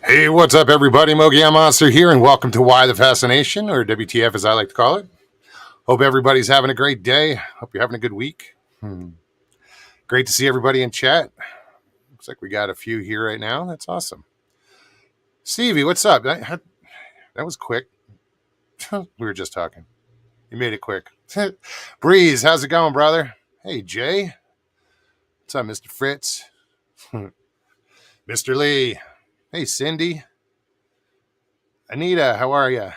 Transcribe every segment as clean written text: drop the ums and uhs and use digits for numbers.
Hey, what's up, everybody? Mogi Monster here, and welcome to Why the Fascination, or WTF as I like to call it. Hope everybody's having a great day. Hope you're having a good week. Great to see everybody in chat. Looks like we got a few here right now. That's awesome. Stevie, what's up? That was quick. We were just talking. You made it quick. Breeze, how's it going, brother? Hey, Jay. What's up, Mr. Fritz? Mr. Lee. Hey, Cindy. Anita, how are you?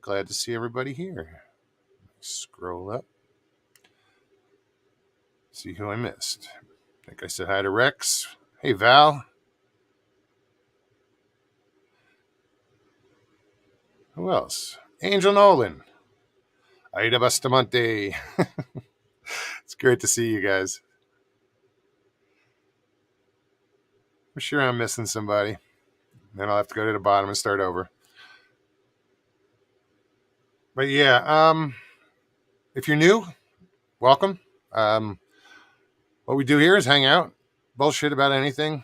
Glad to see everybody here. Scroll up. See who I missed. I think I said hi to Rex. Hey, Val. Who else? Angel Nolan. Aida Bustamante. It's great to see you guys. I'm sure I'm missing somebody. Then I'll have to go to the bottom and start over. But yeah, if you're new, welcome. What we do here is hang out, bullshit about anything.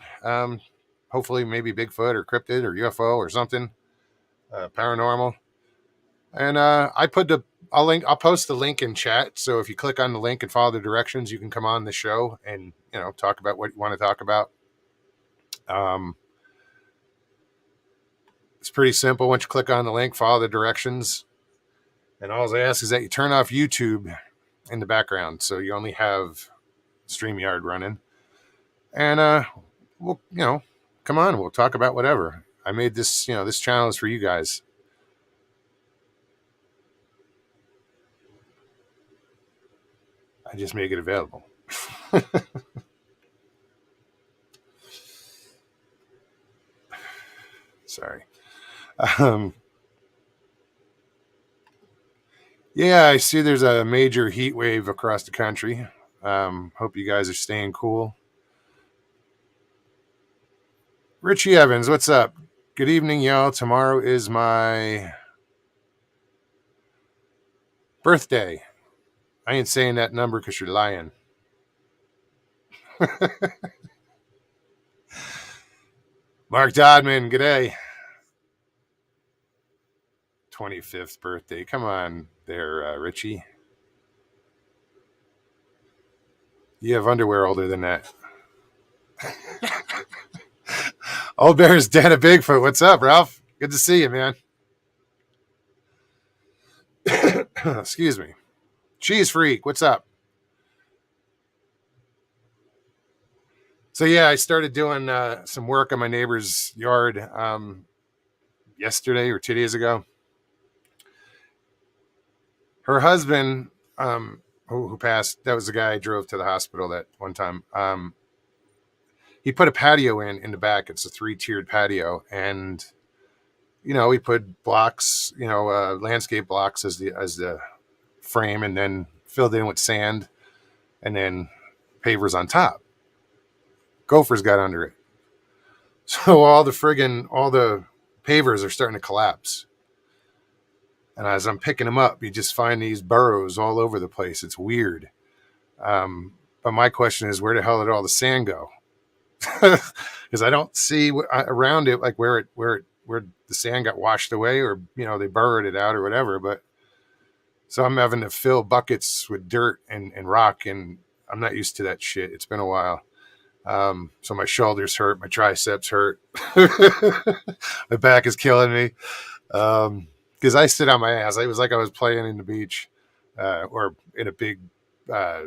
Hopefully, maybe Bigfoot or cryptid or UFO or something, paranormal. And I'll post the link in chat. So if you click on the link and follow the directions, you can come on the show and talk about what you want to talk about. It's pretty simple. Once you click on the link, follow the directions, and all I ask is that you turn off YouTube in the background, so you only have StreamYard running. And we'll come on, we'll talk about whatever. I made this this channel is for you guys. I just make it available. Sorry. Yeah, I see there's a major heat wave across the country. Hope you guys are staying cool. Richie Evans, what's up? Good evening, y'all. Tomorrow is my birthday. I ain't saying that number because you're lying. Mark Dodman, g'day. 25th birthday. Come on there, Richie. You have underwear older than that. Old Bear's dead of Bigfoot. What's up, Ralph? Good to see you, man. Excuse me. Cheese Freak, what's up? So yeah, I started doing some work on my neighbor's yard yesterday or 2 days ago. Her husband, who passed, that was the guy I drove to the hospital that one time. He put a patio in the back. It's a 3-tiered patio, and we put blocks, landscape blocks as the frame, and then filled in with sand, and then pavers on top. Gophers got under it, so all the pavers are starting to collapse. And as I'm picking them up, you just find these burrows all over the place. It's weird. But my question is, where the hell did all the sand go? Because I don't see around it, like where the sand got washed away, or they burrowed it out or whatever. But so I'm having to fill buckets with dirt and rock, and I'm not used to that shit. It's been a while. So my shoulders hurt, my triceps hurt, my back is killing me. Because I sit on my ass. It was like I was playing in the beach, or in a big, what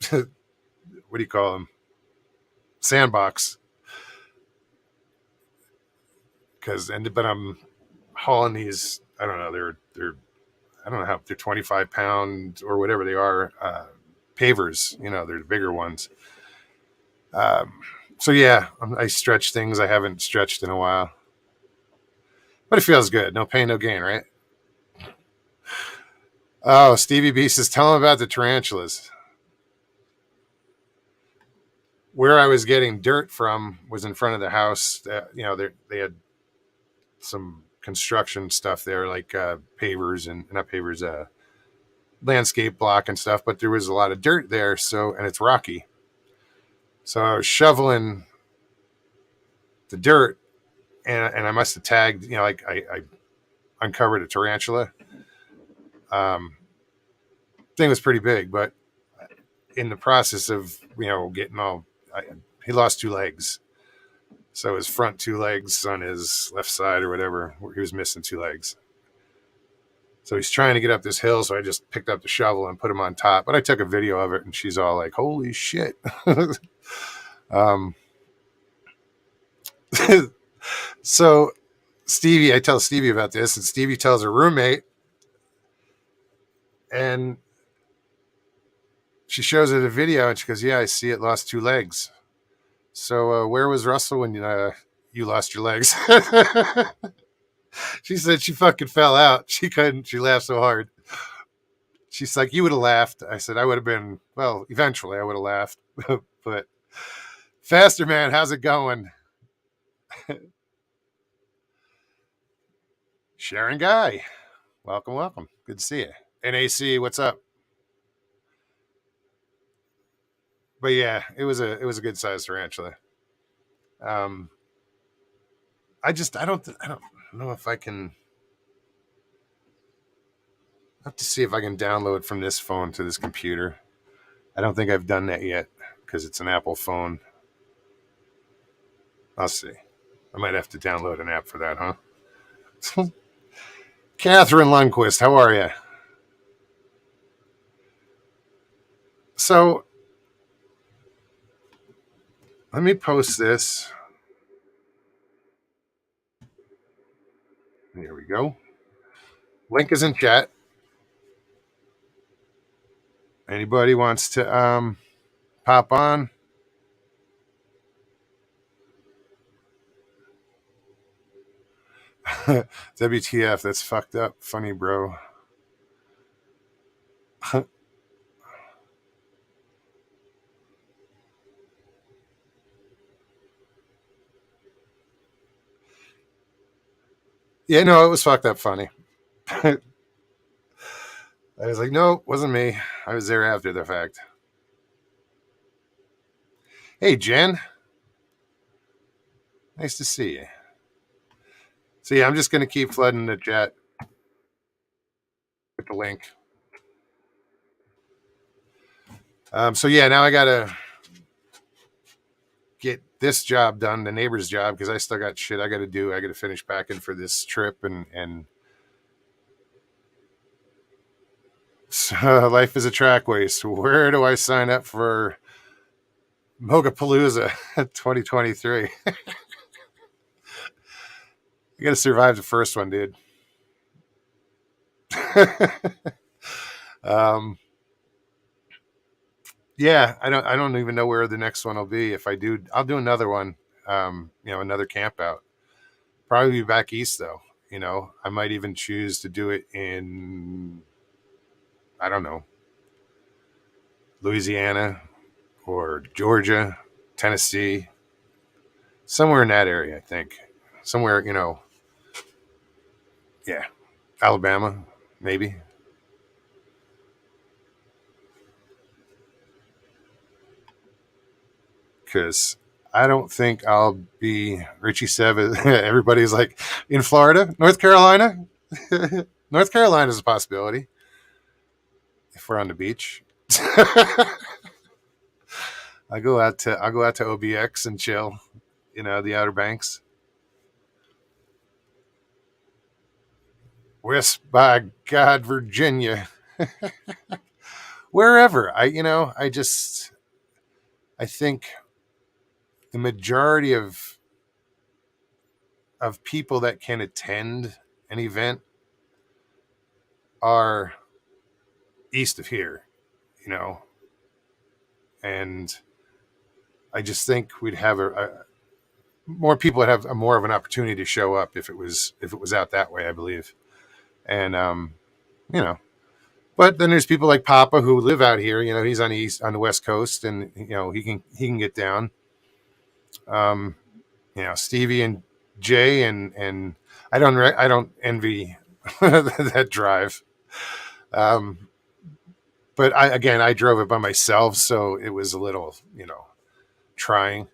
do you call them? Sandbox. But I'm hauling these. I don't know. They're I don't know how they're 25 pounds or whatever they are. Pavers. They're the bigger ones. So yeah, I stretch things I haven't stretched in a while, but it feels good. No pain, no gain, right? Oh, Stevie B says, tell him about the tarantulas. Where I was getting dirt from was in front of the house. They had some construction stuff there, like pavers and not pavers, landscape block and stuff. But there was a lot of dirt there, and it's rocky. So I was shoveling the dirt, and I must have tagged, like I uncovered a tarantula. Um, Thing was pretty big, but in the process of getting all, he lost two legs. So his front two legs on his left side or whatever, he was missing two legs. So he's trying to get up this hill. So I just picked up the shovel and put him on top. But I took a video of it, and she's all like, "Holy shit!" um, so Stevie, I tell Stevie about this, and Stevie tells her roommate, and she shows her the video, and she goes, "Yeah, I see it lost two legs." So where was Russell when you lost your legs? She said she fucking fell out. She couldn't. She laughed so hard. She's like, "You would have laughed." I said, "I would have been, well, eventually I would have laughed." But Faster Man, how's it going? Sharon Guy, welcome, welcome. Good to see you. NAC, what's up? But yeah, it was a good sized tarantula. Um, I don't know if I can. I have to see if I can download from this phone to this computer. I don't think I've done that yet because it's an Apple phone. I'll see. I might have to download an app for that, huh? Catherine Lundquist, how are you? So let me post this. There we go. Link is in chat. Anybody wants to pop on? WTF, that's fucked up. Funny, bro. Yeah, no, it was fucked up funny. I was like, no, wasn't me. I was there after the fact. Hey, Jen. Nice to see you. So, yeah, I'm just going to keep flooding the chat with the link. So, yeah, now I got to get this job done, the neighbor's job, because I still got shit I got to do. I got to finish packing for this trip, and so, life is a track waste. Where do I sign up for Mogapalooza 2023? You got to survive the first one, dude. um, yeah, I don't even know where the next one will be. If I do, I'll do another one. Another camp out. Probably be back east though. I might even choose to do it in, I don't know, Louisiana or Georgia, Tennessee, somewhere in that area. I think somewhere, yeah, Alabama, maybe. Because I don't think I'll be Richie Seven. Everybody's like in Florida, North Carolina. North Carolina is a possibility if we're on the beach. I'll go out to OBX and chill, the Outer Banks. West by God, Virginia. Wherever. I think the majority of people that can attend an event are east of here, you know, and I just think we'd have more people would have more of an opportunity to show up if it was out that way, I believe. And you know, but then there's people like Papa who live out here. He's on the West Coast, and he can get down. Um, Stevie and Jay and I don't envy that drive. Um, but I drove it by myself, so it was a little trying.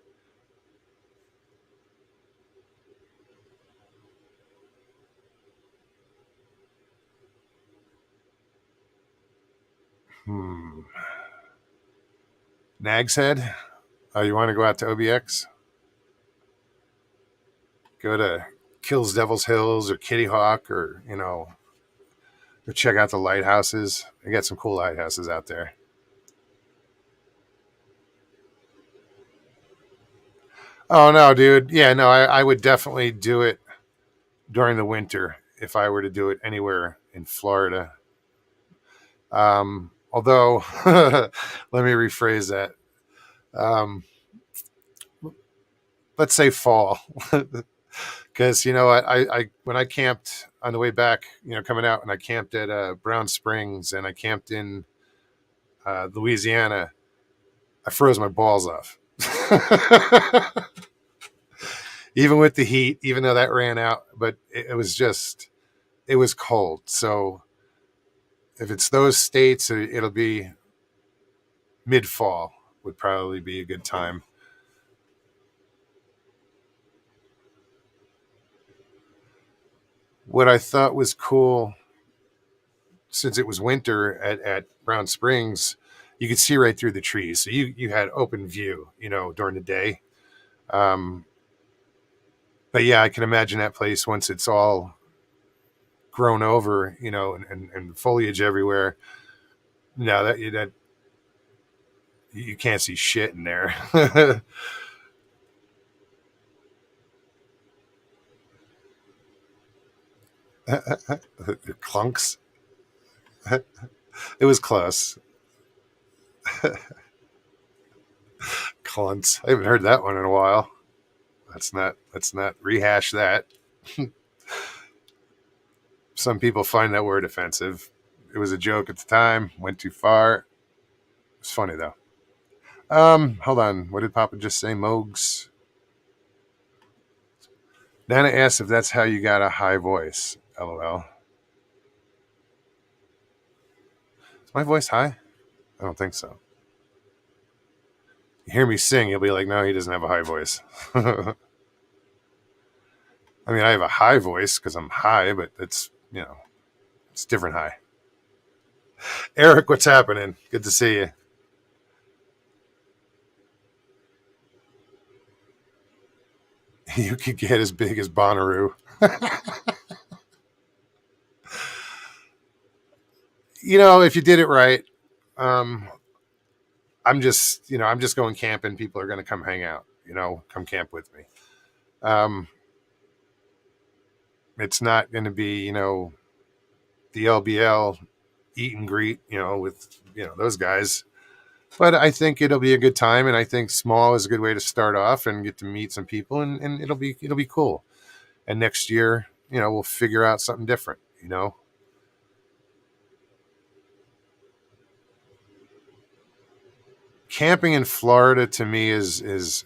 Hmm. Nag's Head. Oh, you want to go out to OBX? Go to Kills Devil's Hills or Kitty Hawk, or or check out the lighthouses. They got some cool lighthouses out there. Oh no, dude. Yeah, no, I would definitely do it during the winter if I were to do it anywhere in Florida. Although, let me rephrase that. Um, let's say fall, because I when I camped on the way back, coming out, and I camped at Brown Springs, and I camped in Louisiana. I froze my balls off. Even with the heat, even though that ran out, but it was just, it was cold. So if it's those states, it'll be mid fall would probably be a good time. What I thought was cool, since it was winter at Brown Springs, you could see right through the trees. So you had open view, during the day. Um, but yeah, I can imagine that place once it's all grown over, and foliage everywhere. No, that you can't see shit in there. Clunks. It was close. Clunts. I haven't heard that one in a while. Let's not rehash that. Some people find that word offensive. It was a joke at the time, went too far. It's funny though. Hold on. What did Papa just say? Mogs. Nana asked if that's how you got a high voice. LOL. Is my voice high? I don't think so. You hear me sing, you'll be like, no, he doesn't have a high voice. I mean, I have a high voice because I'm high, but it's different high. Eric, what's happening? Good to see you. You could get as big as Bonnaroo. If you did it right, um, I'm just going camping. People are going to come hang out, come camp with me. Um, it's not going to be, the LBL eat and greet, with, those guys. But I think it'll be a good time. And I think small is a good way to start off and get to meet some people, and it'll be cool. And next year, we'll figure out something different. Camping in Florida to me is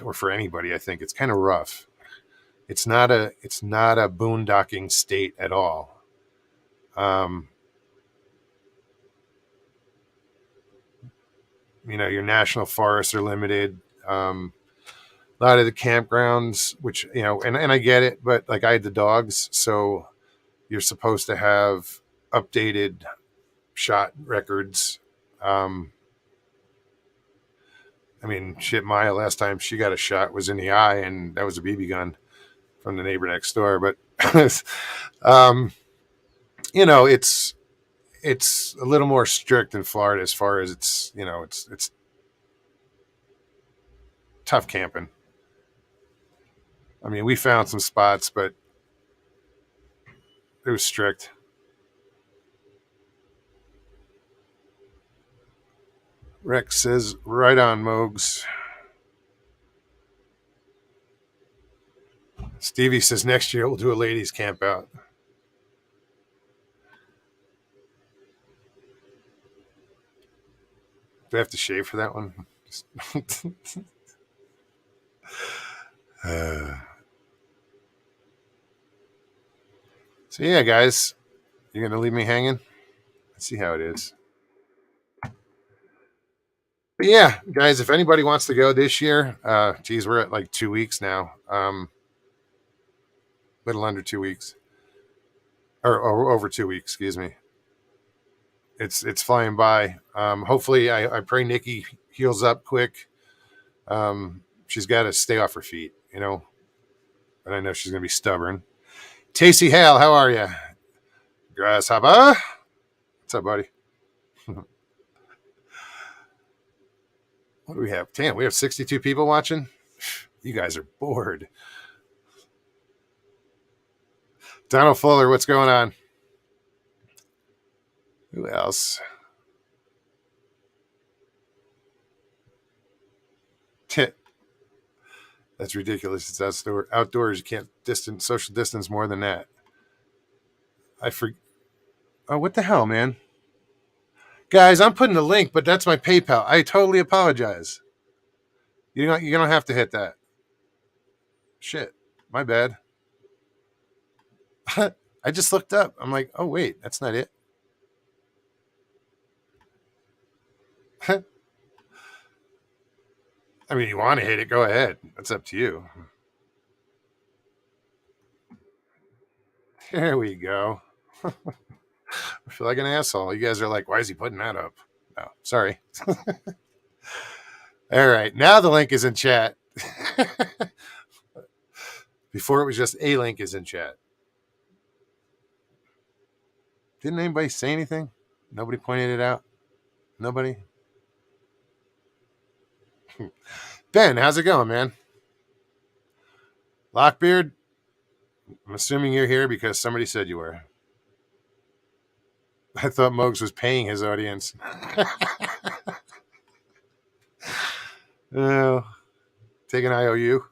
or for anybody, I think it's kind of rough. It's not a boondocking state at all. Um, your national forests are limited. A lot of the campgrounds, which and I get it, but like I had the dogs, so you're supposed to have updated shot records. Um, I mean, shit, Maya last time she got a shot was in the eye, and that was a BB gun from the neighbor next door. But um, it's a little more strict in Florida as far as it's tough camping. I mean, we found some spots, but it was strict. Rex says, right on, Mogs. Stevie says, next year we'll do a ladies' camp out. Do I have to shave for that one? uh, so, yeah, guys, you're going to leave me hanging? Let's see how it is. But yeah, guys, if anybody wants to go this year, geez, we're at like 2 weeks now. Little under 2 weeks, or over 2 weeks, excuse me. It's flying by. Hopefully, I pray Nikki heals up quick. She's got to stay off her feet, but I know she's going to be stubborn. Tacey Hale, how are you? Grasshopper. What's up, buddy? What do we have? Damn, we have 62 people watching. You guys are bored. Donald Fuller, what's going on? Who else? That's ridiculous. It's outdoors. You can't social distance more than that. Oh, what the hell, man? Guys, I'm putting the link, but that's my PayPal. I totally apologize. You don't have to hit that. Shit, my bad. I just looked up. I'm like, oh wait, that's not it. I mean, you want to hit it, go ahead. That's up to you. There we go. I feel like an asshole. You guys are like, why is he putting that up? Oh, sorry. All right. Now the link is in chat. Before it was just a link is in chat. Didn't anybody say anything? Nobody pointed it out? Nobody? Ben, how's it going, man? Lockbeard? I'm assuming you're here because somebody said you were. I thought Mogs was paying his audience. Oh, take an IOU.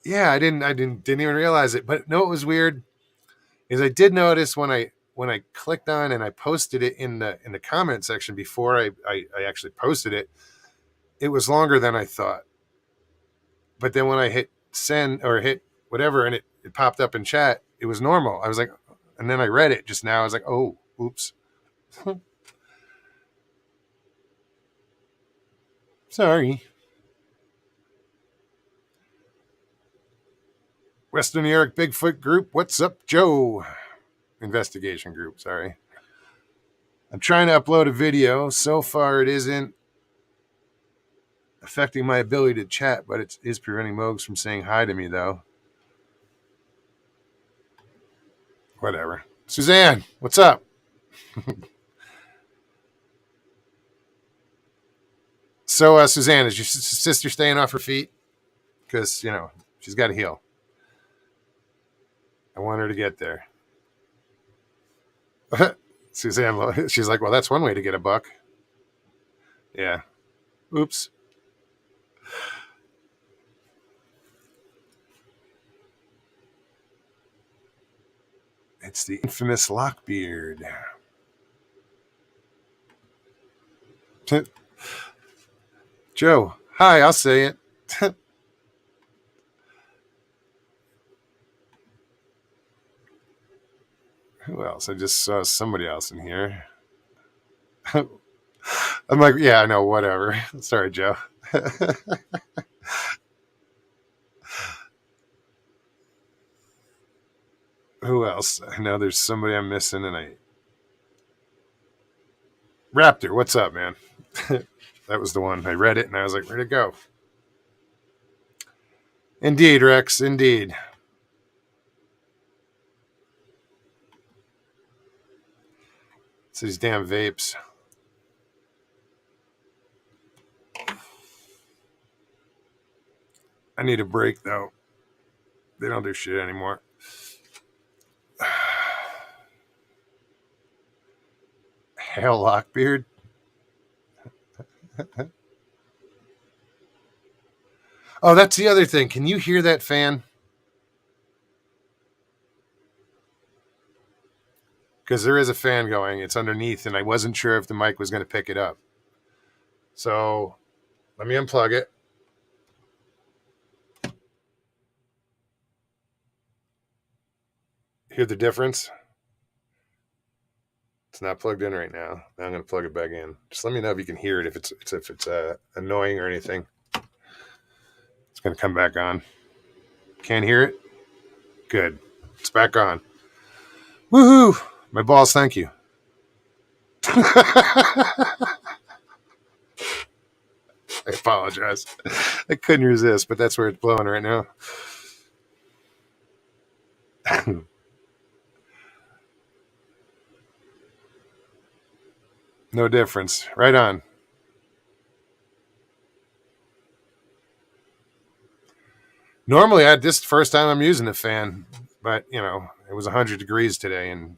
Yeah, I didn't even realize it. But no, it was weird. Is I did notice when I clicked on and I posted it in the comment section before I actually posted it, it was longer than I thought. But then when I hit send or hit whatever and it popped up in chat, it was normal. I was like, and then I read it just now. I was like, oh, oops. Sorry. Western New York Bigfoot Group. What's up, Joe? Investigation group. Sorry. I'm trying to upload a video. So far, it isn't affecting my ability to chat, but it is preventing Mogs from saying hi to me, though. Whatever. Suzanne, what's up? So, Suzanne, is your sister staying off her feet? Because, she's got to heal. I want her to get there. Suzanne, she's like, well, that's one way to get a buck. Yeah. Oops. It's the infamous Lockbeard. Joe, hi, I'll say it. Who else? I just saw somebody else in here. I'm like, yeah, I know, whatever. Sorry, Joe. Who else? I know there's somebody I'm missing, and Raptor, what's up, man? That was the one. I read it, and I was like, where'd it go? Indeed, Rex, indeed. It's these damn vapes. I need a break, though. They don't do shit anymore. Hell, Lockbeard. Oh, that's the other thing. Can you hear that fan? Because there is a fan going. It's underneath, and I wasn't sure if the mic was going to pick it up. So let me unplug it. Hear the difference? It's not plugged in right now. Now I'm going to plug it back in. Just let me know if you can hear it. If it's annoying or anything. It's going to come back on. Can't hear it? Good. It's back on. Woohoo! My balls, thank you. I apologize. I couldn't resist, but that's where it's blowing right now. No difference. Right on. Normally, this is the first time I'm using a fan, but it was 100 degrees today, and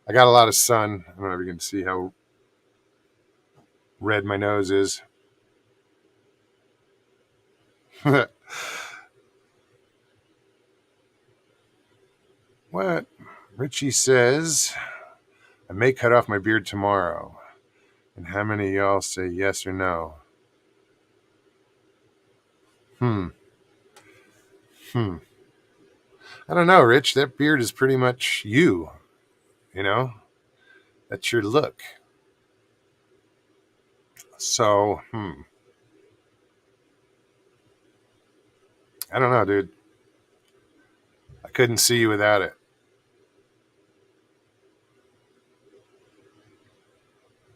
I got a lot of sun. I don't know if you can see how red my nose is. What? Richie says, I may cut off my beard tomorrow. And how many of y'all say yes or no? Hmm. I don't know, Rich. That beard is pretty much you. That's your look. So, I don't know, dude. I couldn't see you without it.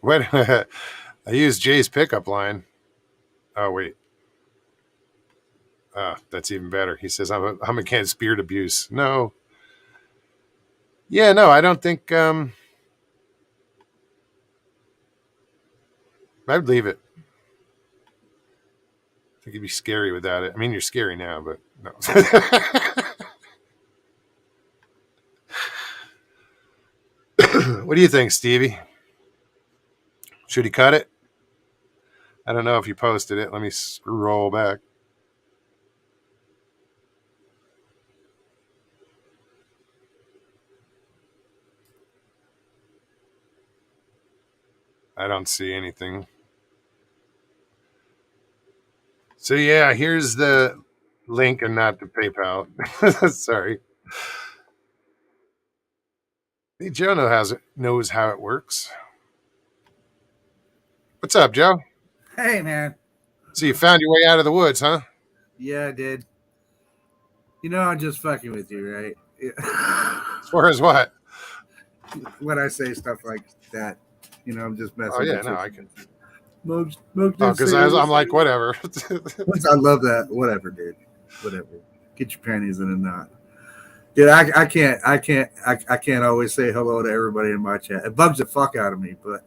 What? I used Jay's pickup line. Oh, wait. That's even better. He says, I'm against beard abuse. No. Yeah, no, I don't think, I'd leave it. I think it'd be scary without it. I mean, you're scary now, but no. What do you think, Stevie? Should he cut it? I don't know if you posted it. Let me scroll back. I don't see anything. So yeah, here's the link and not the PayPal. Sorry. Hey, Joe knows how it works. What's up, Joe? Hey, man. So you found your way out of the woods, huh? Yeah, I did. I'm just fucking with you, right? As far as what? When I say stuff like that, I'm just messing Oh yeah, with no, you. I can. Mug Because I'm like, whatever. I love that. Whatever, dude. Whatever. Get your panties in a knot. Dude, I can't always say hello to everybody in my chat. It bugs the fuck out of me, but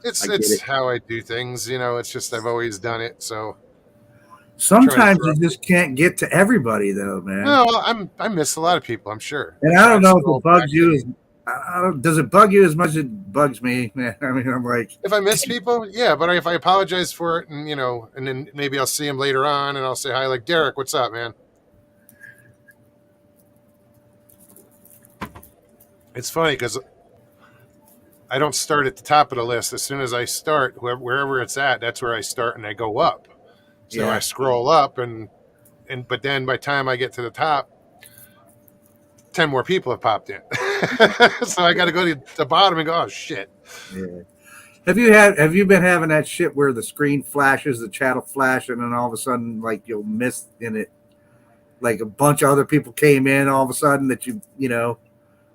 It's how I do things. It's just I've always done it. So sometimes you just can't get to everybody, though, man. No, I miss a lot of people. I'm sure. And I don't know if it bugs you. Does it bug you as much as it bugs me, man? I mean, I'm like, if I miss people, yeah, but if I apologize for it, and and then maybe I'll see him later on, and I'll say hi, like Derek, what's up, man? It's funny because I don't start at the top of the list. As soon as I start, wherever it's at, that's where I start, and I go up. So I scroll up, but then by the time I get to the top, 10 more people have popped in. So I got to go to the bottom and go, oh shit. Yeah. Have you been having that shit where the screen flashes, the chat will flash, and then all of a sudden, like, you'll miss in it, like a bunch of other people came in all of a sudden that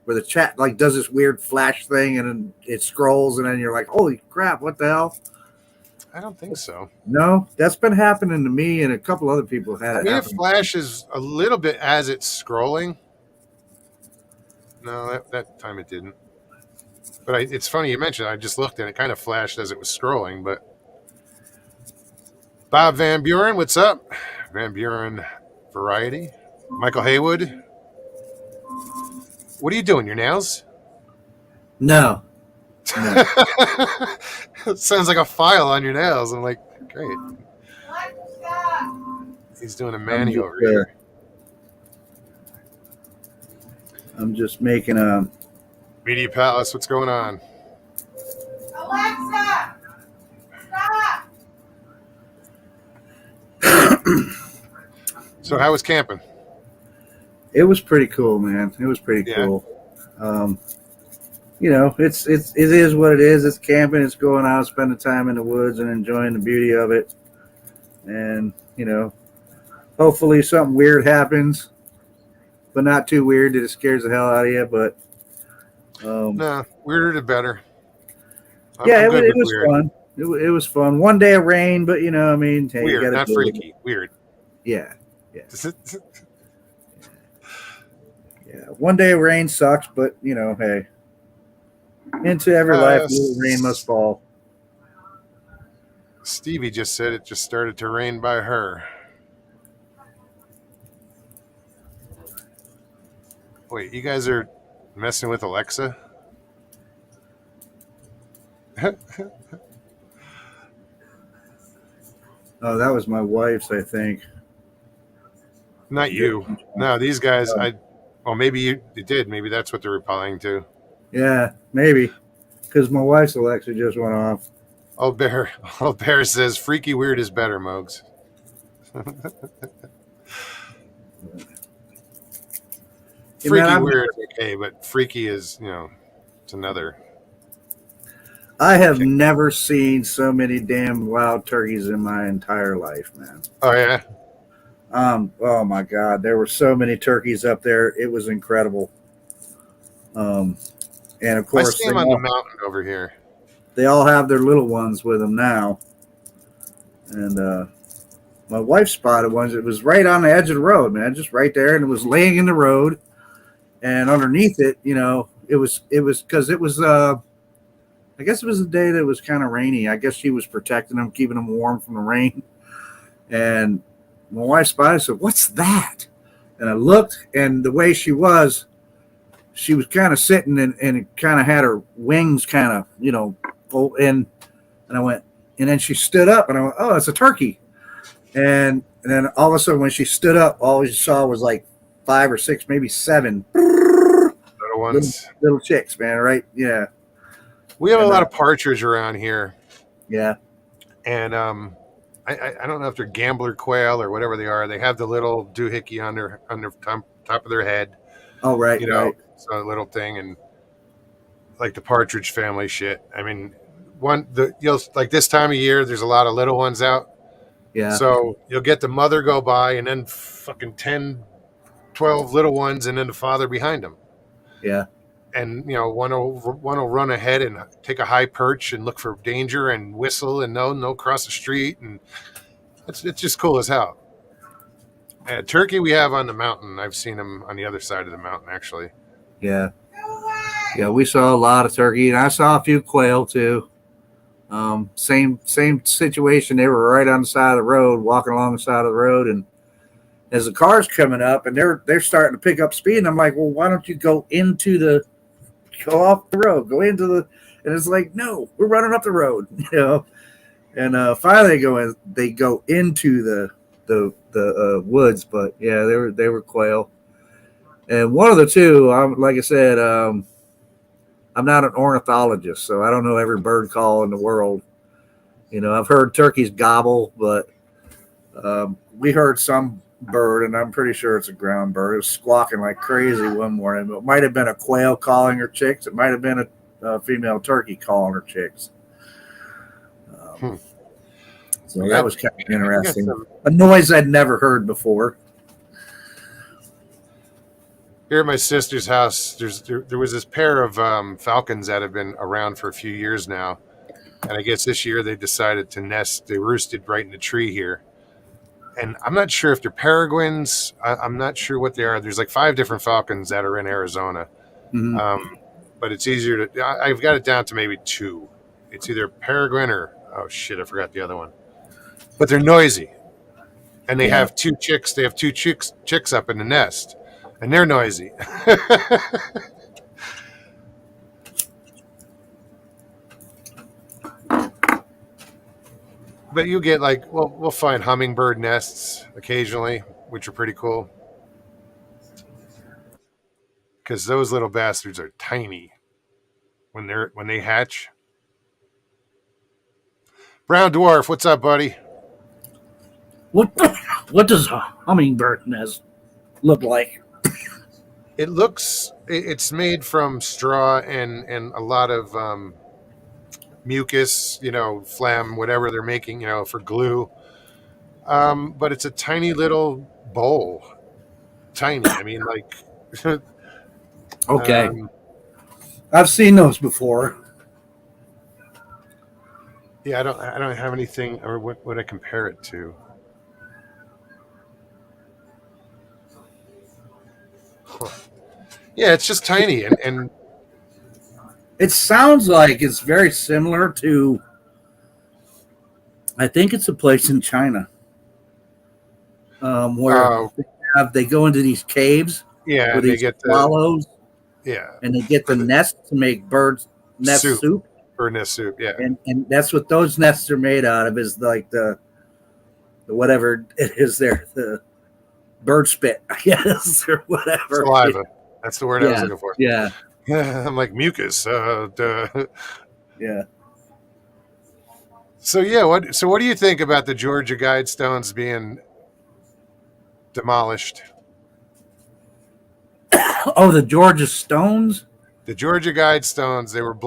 where the chat like does this weird flash thing and then it scrolls and then you're like, holy crap, what the hell? I don't think so. No, that's been happening to me and a couple other people had it. I mean, it flashes a little bit as it's scrolling. No, that time it didn't. But it's funny you mentioned. I just looked and it kind of flashed as it was scrolling. But Bob Van Buren, what's up? Van Buren Variety. Michael Haywood. What are you doing? Your nails? No. It sounds like a file on your nails. I'm like, great. He's doing a mani over here. I'm just making a Media Palace. What's going on? Alexa, stop. So how was camping? It was pretty cool, man. It was pretty cool. It is what it is. It's camping. It's going out, spending time in the woods, and enjoying the beauty of it. And hopefully something weird happens. but not too weird that it scares the hell out of you. But No, weirder the better. yeah, I'm it, good it with was weird. fun. It was fun. One day of rain, but I mean, hey, you got Weird, to not deal with it. freaky. Weird. Yeah, yeah, yeah. One day of rain sucks, but hey, into every life, a little rain must fall. Stevie just said it just started to rain by her. Wait, you guys are messing with Alexa? Oh, that was my wife's, I think. Not you. No, these guys. Well, maybe you did. Maybe that's what they're replying to. Yeah, maybe because my wife's Alexa just went off. Old Bear. Old Bear says freaky weird is better, Mogs. Hey, man, Freaky weird is okay, but freaky is it's another. I have kick. never seen so many damn wild turkeys in my entire life, man. Oh yeah. Oh my God, there were so many turkeys up there. It was incredible. And of I course, see him on the mountain over here. they all have their little ones with them now. And my wife spotted one. It was right on the edge of the road, man, just right there, and it was laying in the road. And underneath it, it was because it was. I guess it was a day that was kind of rainy. I guess she was protecting them, keeping them warm from the rain. And my wife spotted. Said, "What's that?" And I looked, and the way she was kind of sitting and kind of had her wings kind of, full in. And I went, and then she stood up, and I went, "Oh, it's a turkey." And then all of a sudden, when she stood up, all you saw was like 5 or 6, maybe 7 Little ones. little chicks, man. Right? Yeah. We have a lot of partridge around here. Yeah. And I don't know if they're gambler quail or whatever they are. They have the little doohickey on their top of their head. Oh, right. Right. So a little thing, and like the partridge family shit. I mean, like this time of year, there's a lot of little ones out. Yeah. So you'll get the mother go by, and then fucking 10, 12 little ones, and then the father behind them. Yeah. And one will run ahead and take a high perch and look for danger and whistle and no cross the street, and it's just cool as hell. Turkey we have on the mountain. I've seen them on the other side of the mountain actually. Yeah. Yeah, we saw a lot of turkey, and I saw a few quail too. Same situation. They were right on the side of the road, walking along the side of the road, and as the car's coming up, and they're starting to pick up speed, and I'm like, well, why don't you go off the road, go into the, and it's like, no, we're running up the road, And finally, they go into the woods, but yeah, they were quail, and one of the two, like I said, I'm not an ornithologist, so I don't know every bird call in the world. I've heard turkeys gobble, but we heard some bird, and I'm pretty sure it's a ground bird. It was squawking like crazy one morning. It might have been a quail calling her chicks. It might have been a female turkey calling her chicks. So that was kind of interesting. A noise I'd never heard before. Here at my sister's house, there was this pair of falcons that have been around for a few years now, and I guess this year they decided to nest. They roosted right in the tree here. And I'm not sure if they're peregrines. I'm not sure what they are. There's like 5 different falcons that are in Arizona. Mm-hmm. But it's easier to, I've got it down to maybe 2. It's either peregrine or, oh shit, I forgot the other one. But they're noisy. And they have 2 chicks. They have 2 chicks up in the nest. And they're noisy. But you get like, well, we'll find hummingbird nests occasionally, which are pretty cool. Because those little bastards are tiny when they hatch. Brown dwarf, what's up, buddy? What does a hummingbird nest look like? It's made from straw and a lot of mucus, phlegm, whatever they're making, for glue. But it's a tiny little bowl, tiny. I mean, like, Okay. um, I've seen those before. yeah, I don't have anything, or what would I compare it to? Huh. Yeah, it's just tiny, and It sounds like it's very similar to, I think it's a place in China, where uh, they go into these caves yeah, with and they these get the swallows, yeah and they get the nests to make birds nest soup, soup, bird nest soup. Yeah, and that's what those nests are made out of, is like the whatever it is there, the bird spit, I guess, or whatever. saliva. That's the word I was Yeah, looking for. yeah, I'm like mucus. Duh. yeah. So yeah, what do you think about the Georgia Guidestones being demolished? Oh, the Georgia Stones. The Georgia Guidestones, they were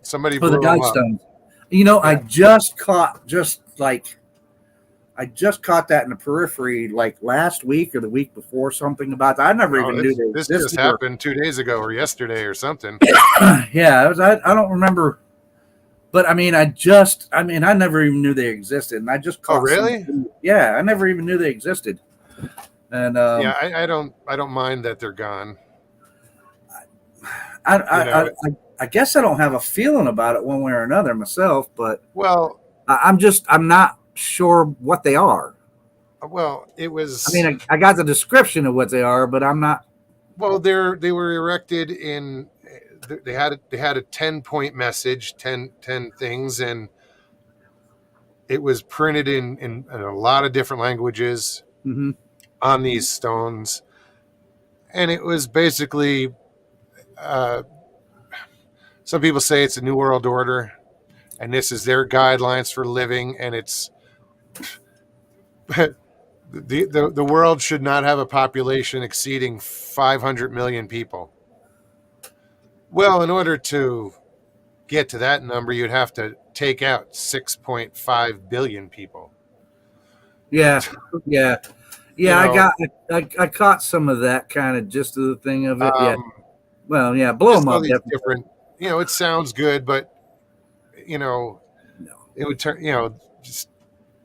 somebody Oh, the blew them up. Guidestones. You know, Yeah. I just caught that in the periphery like last week or the week before, something about that. I never No, even knew they this just existed. happened 2 days ago or yesterday or something. Yeah, I don't remember, but I mean, I never even knew they existed, and I just Oh, caught some. really? Yeah, I never even knew they existed, and Yeah, I don't mind that they're gone. I, You I, I, know, I guess I don't have a feeling about it one way or another myself, but well, I'm not sure what they are. it I was mean, I got the description of what they are, but I'm not. well, they were erected in they had a 10-point message, 10 things, and it was printed in a lot of different languages Mhm. on these stones, and it was basically uh, some people say it's a new world order, and this is their guidelines for living, and it's the world should not have a population exceeding 500 million people. Well, in order to get to that number, you'd have to take out 6.5 billion people. Yeah, yeah, You yeah. know, I caught some of that kind of just of the thing of it. Yeah. um, Well, yeah. Blow just them all up, these definitely. different. It sounds good, but you know, No. it would turn. Just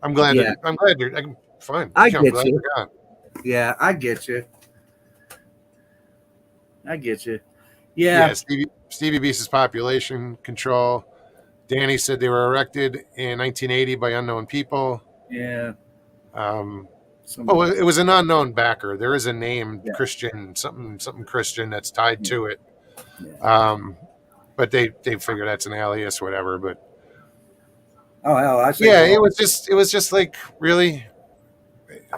I'm glad Yeah, that I'm glad they're I'm fine. I I'm get glad you. they're gone. Yeah, I get you. I get you. Yeah, Yeah, Stevie Beast's population control. Danny said they were erected in 1980 by unknown people. yeah. Um, Some. it was an unknown backer. There is a name, Yeah, Christian, something Christian, that's tied yeah, to it. yeah. But they figure that's an alias, whatever. But Oh hell, I say yeah, blow it was just like really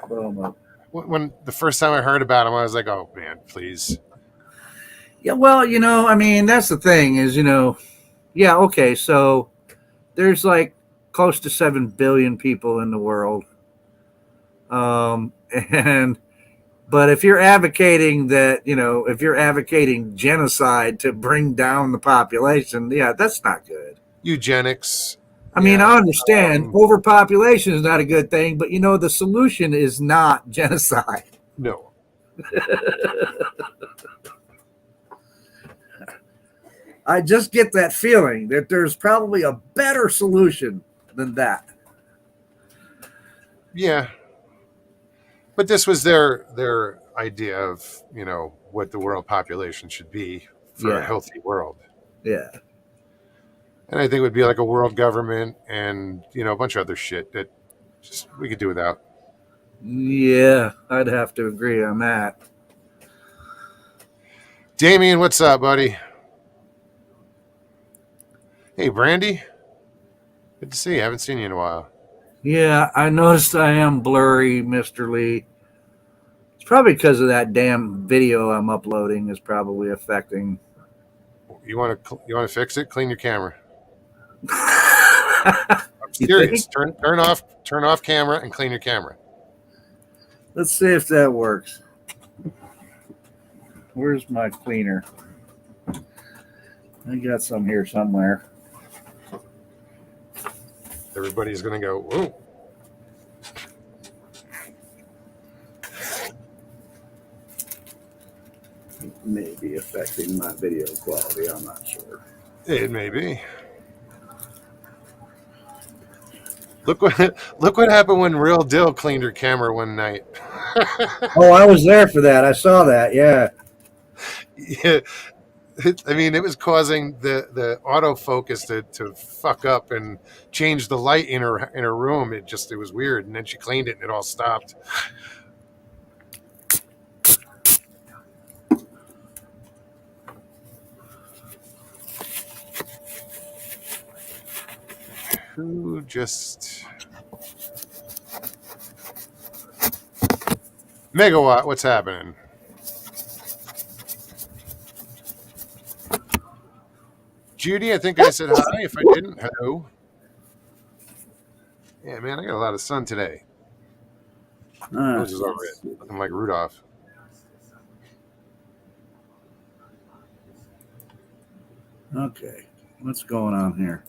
them up. when the first time I heard about him, I was like, oh man, please. Yeah, well, I mean, that's the thing is, yeah, okay, so there's like close to 7 billion people in the world, and but if you're advocating that, if you're advocating genocide to bring down the population, yeah, that's not good. Eugenics, I mean, yeah, I understand overpopulation is not a good thing, but the solution is not genocide. no, I just get that feeling that there's probably a better solution than that. yeah. But this was their idea of what the world population should be for a Yeah, healthy world. yeah, And I think it would be like a world government and a bunch of other shit that just we could do without. yeah. I'd have to agree on that. Damien, what's up, buddy? Hey, Brandy. Good to see you. Haven't seen you in a while. Yeah, I noticed I am blurry, Mr. Lee. It's probably because of that damn video I'm uploading is probably affecting. You want to fix it? Clean your camera. I'm You serious. think? Turn off camera and clean your camera. Let's see if that works. Where's my cleaner? I got some here somewhere. Everybody's gonna go, whoa. may be affecting my video quality. I'm not sure. It may be. Look what happened when Real Dill cleaned her camera one night. Oh, I was there for that. I saw that. Yeah. Yeah, I mean, it was causing the autofocus to fuck up and change the light in her room. It was weird, and then she cleaned it, and it all stopped. Who just Megawatt? What's happening? Judy, I think I said hi. If I didn't, hello. Yeah, man, I got a lot of sun today. Nose is all red, looking like Rudolph. Okay. What's going on here?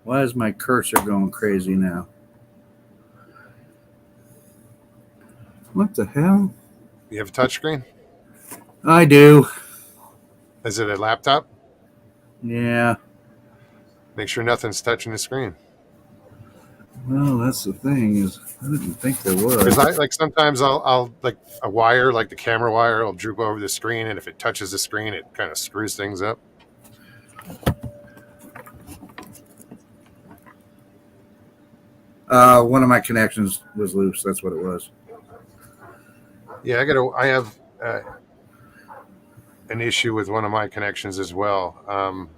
Why is my cursor going crazy now? What the hell? You have a touchscreen? I do. Is it a laptop? Yeah. Make sure nothing's touching the screen. Well, that's the thing is, I didn't think there was. Because like sometimes I'll like a wire, like the camera wire, will droop over the screen, and if it touches the screen, it kind of screws things up. One of my connections was loose. That's what it was. Yeah, I have an issue with one of my connections as well.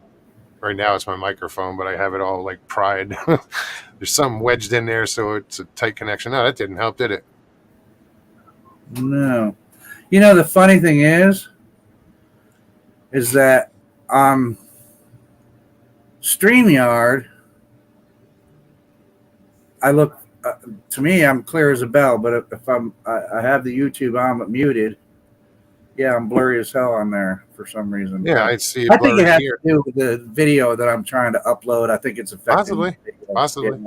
Right now it's my microphone, but I have it all like pried. There's something wedged in there, so it's a tight connection. No, that didn't help, did it? No. You know, the funny thing is that on StreamYard, I look, to me, I'm clear as a bell, but if I have the YouTube on but muted, yeah, I'm blurry as hell on there for some reason. Yeah, I see it. I think it blurry has here. to do with the video that I'm trying to upload. I think it's affecting. Possibly.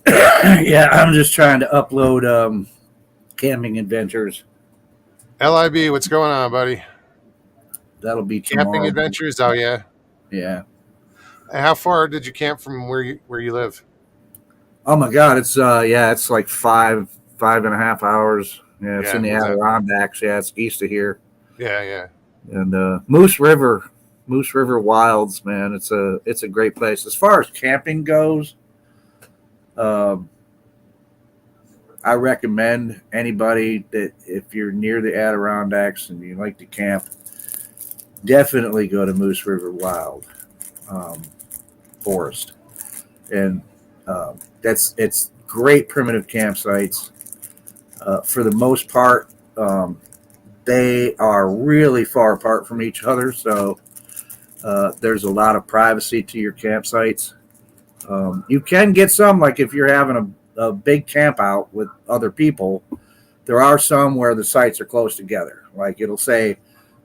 Yeah, I'm just trying to upload camping adventures. LIB, what's going on, buddy? That'll be tomorrow. Camping adventures? Oh yeah. Yeah. How far did you camp from where you live? Oh my God, it's it's like 5.5 hours. Yeah, it's in the Adirondacks. Yeah, it's east of here. Yeah. And Moose River Wilds, man, it's a great place. As far as camping goes, I recommend anybody that if you're near the Adirondacks and you like to camp, definitely go to Moose River Wild Forest. And it's great primitive campsites. For the most part, they are really far apart from each other, so there's a lot of privacy to your campsites. You can get some, like if you're having a big camp out with other people, there are some where the sites are close together. Like it'll say,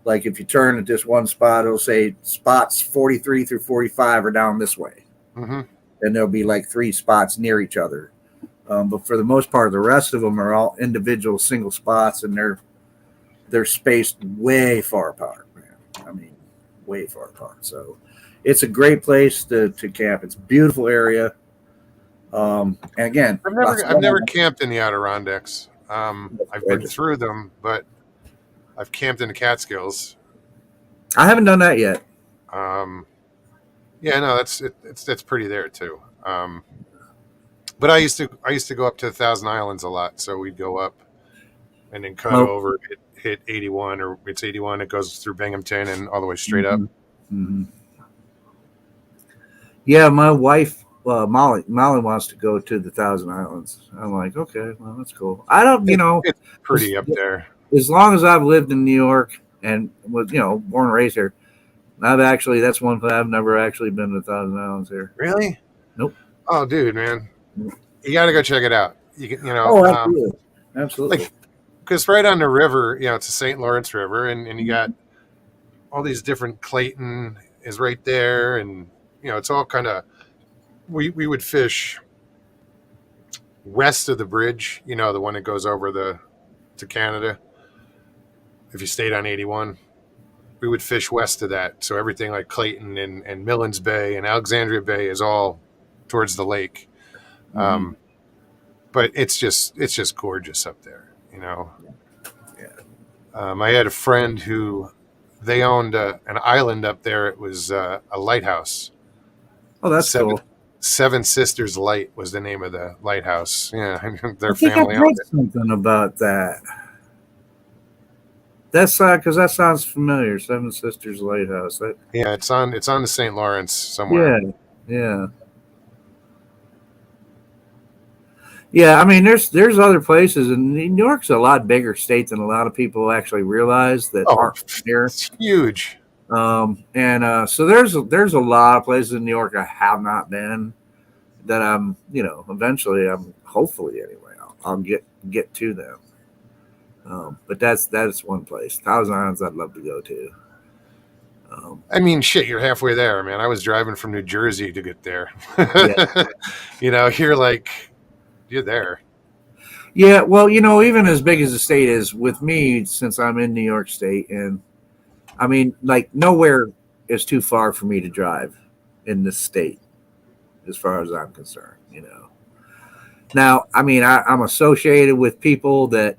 like if you turn at this one spot, it'll say spots 43 through 45 are down this way. Mm-hmm. And there'll be like 3 spots near each other. But for the most part, the rest of them are all individual single spots, and they're spaced way far apart, man. I mean, way far apart. So it's a great place to camp. It's a beautiful area. And again, I've never camped in the Adirondacks. I've been through them, but I've camped in the Catskills. I haven't done that yet. Yeah, no, that's pretty there too. But I used to go up to 1,000 Islands a lot, so we'd go up and then cut over, hit 81, or it's 81. It goes through Binghamton and all the way straight up. Mm-hmm. Yeah, my wife Molly wants to go to the 1,000 Islands. I'm like, okay, well, that's cool. I don't, it's pretty up there. As long as I've lived in New York and was, born and raised here, that's one place I've never actually been to 1,000 Islands here. Really? Nope. Oh, dude, man, you got to go check it out. Oh, absolutely, absolutely. Because right on the river, it's the St. Lawrence River, and you got all these different. Clayton is right there, and it's all kind of. We would fish west of the bridge, the one that goes over to Canada. if you stayed on 81. We would fish west of that. So everything like Clayton and Millins Bay and Alexandria Bay is all towards the lake. Mhm. But it's just gorgeous up there, you know. Yeah. I had a friend who they owned an island up there. It was a lighthouse. Oh, that's Seven cool. Seven Sisters Light was the name of the lighthouse. Yeah, I their think I've family read owned it. something about that. That's because that sounds familiar. Seven Sisters Lighthouse. That, Yeah, it's on the St. Lawrence somewhere. yeah, yeah, yeah. I mean, there's other places, and New York's a lot bigger state than a lot of people actually realize that Oh, aren't here. it's huge. And so there's a lot of places in New York I have not been that I'm, eventually I'm hopefully anyway I'll get to them. But that's one place. Thousand Islands I'd love to go to. I mean, shit, you're halfway there, man. I was driving from New Jersey to get there. Yeah. You're there. Yeah, well, even as big as the state is, with me, since I'm in New York State, and I mean, like, nowhere is too far for me to drive in this state, as far as I'm concerned. Now, I mean, I'm associated with people that,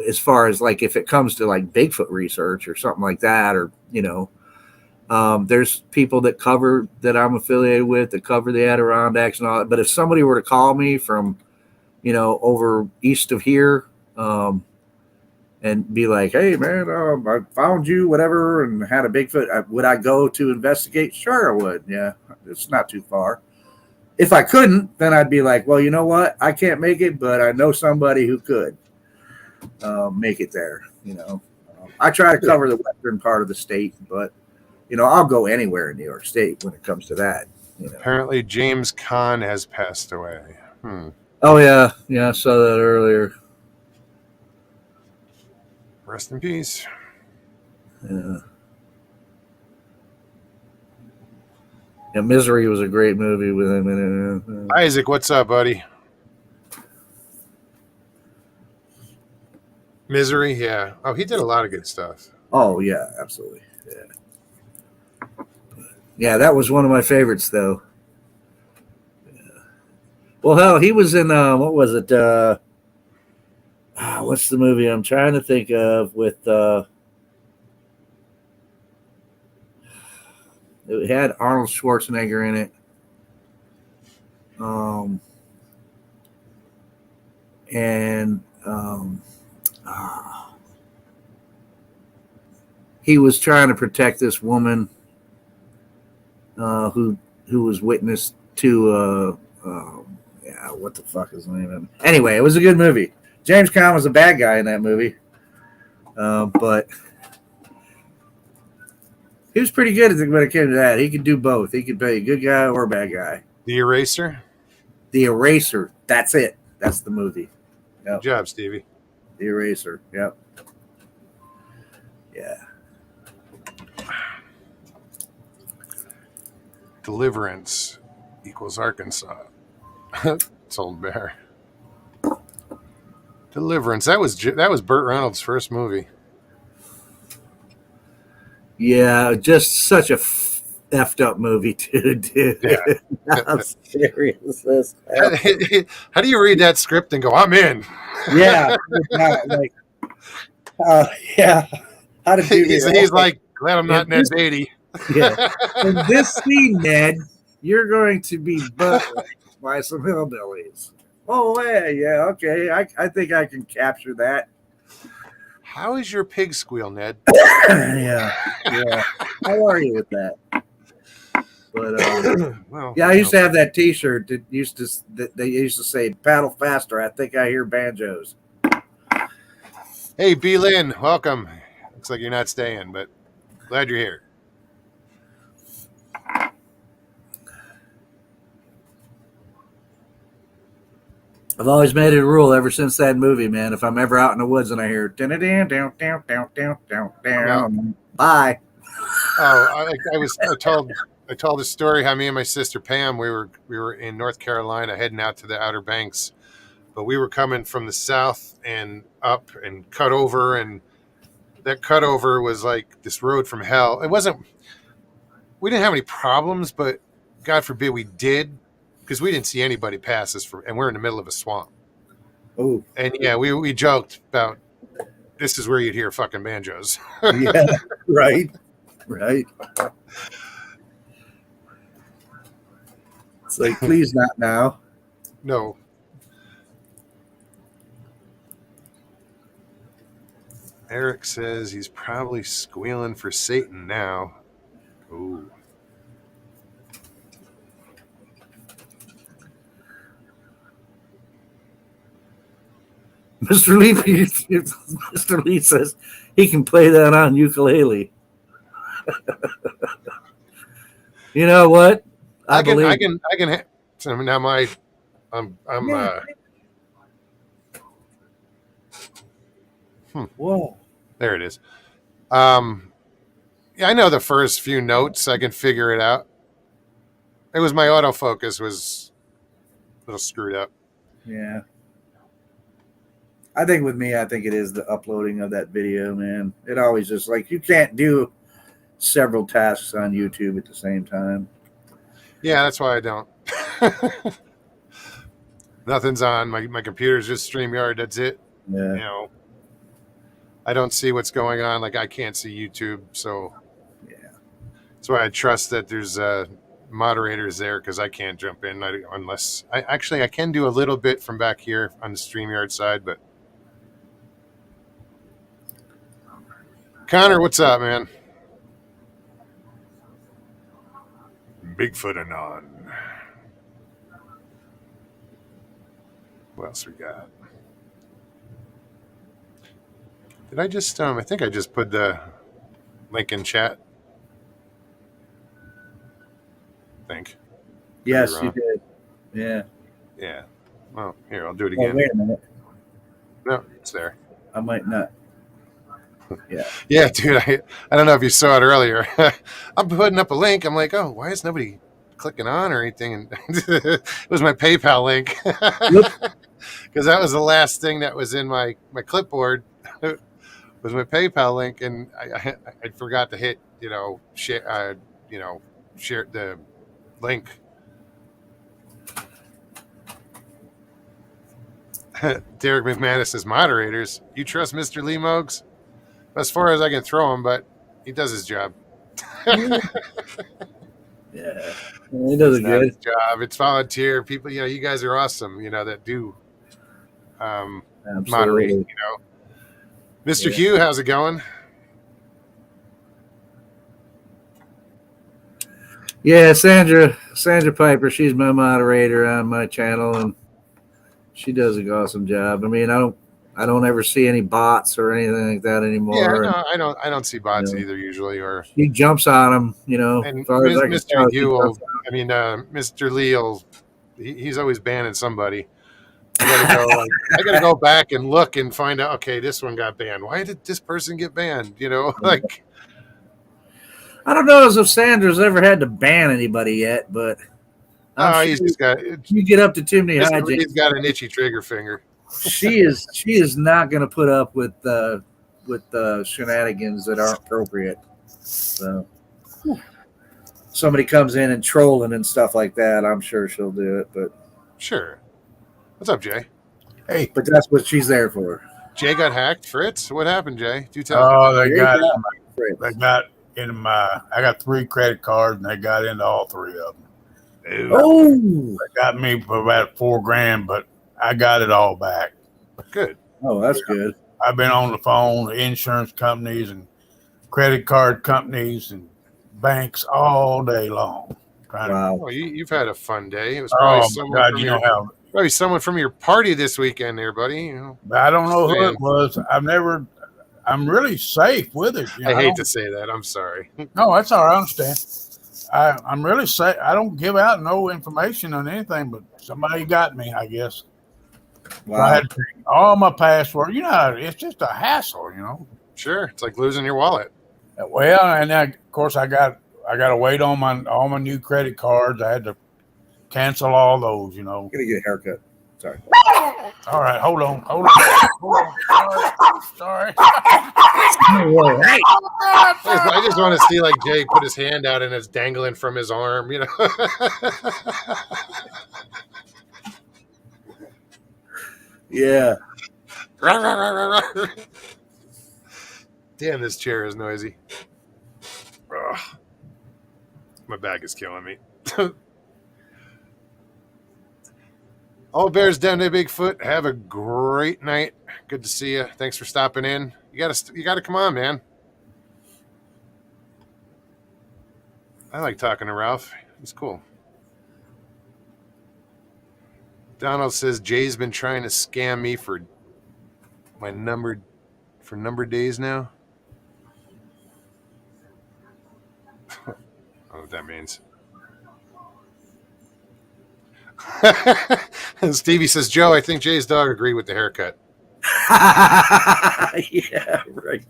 as far as like if it comes to like Bigfoot research or something like that, or there's people that I'm affiliated with that cover the Adirondacks and all that. But if somebody were to call me from, over east of here, and be like, "Hey, man, I found you, whatever, and had a Bigfoot," would I go to investigate? Sure, I would. Yeah, it's not too far. If I couldn't, then I'd be like, "Well, you know what? I can't make it, but I know somebody who could make it there." I try to cover the western part of the state, but I'll go anywhere in New York State when it comes to that. Apparently, James Caan has passed away. Oh yeah, I saw that earlier. Rest in peace. Yeah. Yeah, Misery was a great movie with him in it. Isaac, what's up, buddy? Misery, yeah. Oh, he did a lot of good stuff. Oh yeah, absolutely. Yeah, that was one of my favorites, though. Yeah. Well, hell, he was in what was it? What's the movie I'm trying to think of with? It had Arnold Schwarzenegger in it. He was trying to protect this woman who was witness to what the fuck is the name of it? Anyway, it was a good movie. James Caan was a bad guy in that movie, but he was pretty good when it came to that. He could do both. He could play a good guy or a bad guy. The Eraser. The Eraser. That's it. That's the movie. Yep. Good job, Stevie. The Eraser. Yep. Yeah. Deliverance equals Arkansas. It's Old Bear. Deliverance. That was Burt Reynolds' first movie. Yeah, just such a effed up movie, dude. Yeah. I'm serious. How do you read that script and go, "I'm in"? Yeah, like, yeah. How did you? He's like, "Glad I'm not Ned Beatty." Yeah. In this scene, Ned, you're going to be butt by some hillbillies. Oh yeah, okay. I think I can capture that. How is your pig squeal, Ned? Yeah. How are you with that? But Well, yeah, I used to have that T-shirt that they used to say "Paddle faster." I think I hear banjos. Hey, B. Lynn, welcome. Looks like you're not staying, but glad you're here. I've always made it a rule ever since that movie, man. If I'm ever out in the woods and I hear down, bye. Oh, I told a story how me and my sister Pam we were in North Carolina heading out to the Outer Banks but we were coming from the south and up and cut over, and that cutover was like this road from hell. It wasn't. We didn't have any problems, but God forbid we did, because we didn't see anybody pass us and we're in the middle of a swamp. Oh, And yeah, we joked about this is where you'd hear fucking banjos. yeah, right. It's like, please not now. No. Eric says he's probably squealing for Satan now. Ooh. Mr. Lee, Mr. Lee says he can play that on ukulele. You know what? I can. So now I'm Yeah. Whoa. There it is. Yeah, I know the first few notes. I can figure it out. It was my autofocus was a little screwed up. Yeah. I think with me, I think it is the uploading of that video, man. It always just like you can't do several tasks on YouTube at the same time. Yeah, that's why I don't. Nothing's on. My computer's just StreamYard. That's it. Yeah. You know, I don't see what's going on. Like I can't see YouTube, so Yeah. that's why I trust that there's moderators there, because I can't jump in unless I can do a little bit from back here on the StreamYard side. But Connor, what's up, man? Bigfoot anon. What else we got? Did I just I think I just put the link in chat. I think. Yes, you did. Yeah. Yeah. Well, here, I'll do it Oh, again. wait a minute. No, it's there. I might not. Yeah. Yeah, dude, I don't know if you saw it earlier. I'm putting up a link. I'm like, oh, why is nobody clicking on or anything? And it was my PayPal link. Because that was the last thing that was in my clipboard was my PayPal link, and I forgot to hit, share, share the link. Derek McManus says, moderators, you trust Mr. Lee Mogs? As far as I can throw him, but he does his job. Yeah. He does It's it not good. his job. It's volunteer. People, you guys are awesome, that do moderate, Mr. Yeah. Hugh, how's it going? Yeah, Sandra Piper, she's my moderator on my channel, and she does an awesome job. I mean, I don't ever see any bots or anything like that anymore. Yeah, no, I don't see bots either usually, or He jumps on them, and as far as I can Mr. tell, Hugh will, Mr. Lee will, he's always banning somebody. I gotta go back and look and find out, okay, this one got banned. Why did this person get banned? Like I don't know as if Sandra's ever had to ban anybody yet, but he's just got you get up to too many Mr. hijinks. Lee's got an itchy trigger finger. She is not going to put up with the shenanigans that aren't appropriate. So somebody comes in and trolling and stuff like that, I'm sure she'll do it. But Sure. What's up, Jay? Hey, but that's what she's there for. Jay got hacked, Fritz? What happened, Jay? Do tell. oh, they got Fritz. in my. I got 3 credit cards, and they got into all 3 of them. Oh, They got me for about $4,000, but I got it all back. Good. Oh, that's good. I've been on the phone with insurance companies and credit card companies and banks all day long. Wow. Well, you've had a fun day. It was Oh probably my God! probably someone from your party this weekend there, buddy. I don't know who it was. I'm really safe with it. I hate to say that. I'm sorry. No, that's all right. I understand. I'm really safe. I don't give out no information on anything, but somebody got me, I guess. Wow. I had all my passwords. It's just a hassle, Sure. It's like losing your wallet. Well, and then, of course, I got to wait on all my new credit cards. I had to cancel all those. I'm gonna get a haircut. Sorry. All right, hold on. Sorry. Hey, I just want to see like Jay put his hand out and it's dangling from his arm, you know. yeah. Damn, this chair is noisy. Ugh. My back is killing me. All bears down to Bigfoot. Have a great night. Good to see you. Thanks for stopping in. You gotta come on, man. I like talking to Ralph. He's cool. Donald says Jay's been trying to scam me for number days now. I don't know what that means. And Stevie says, Joe, I think Jay's dog agreed with the haircut. Yeah, right.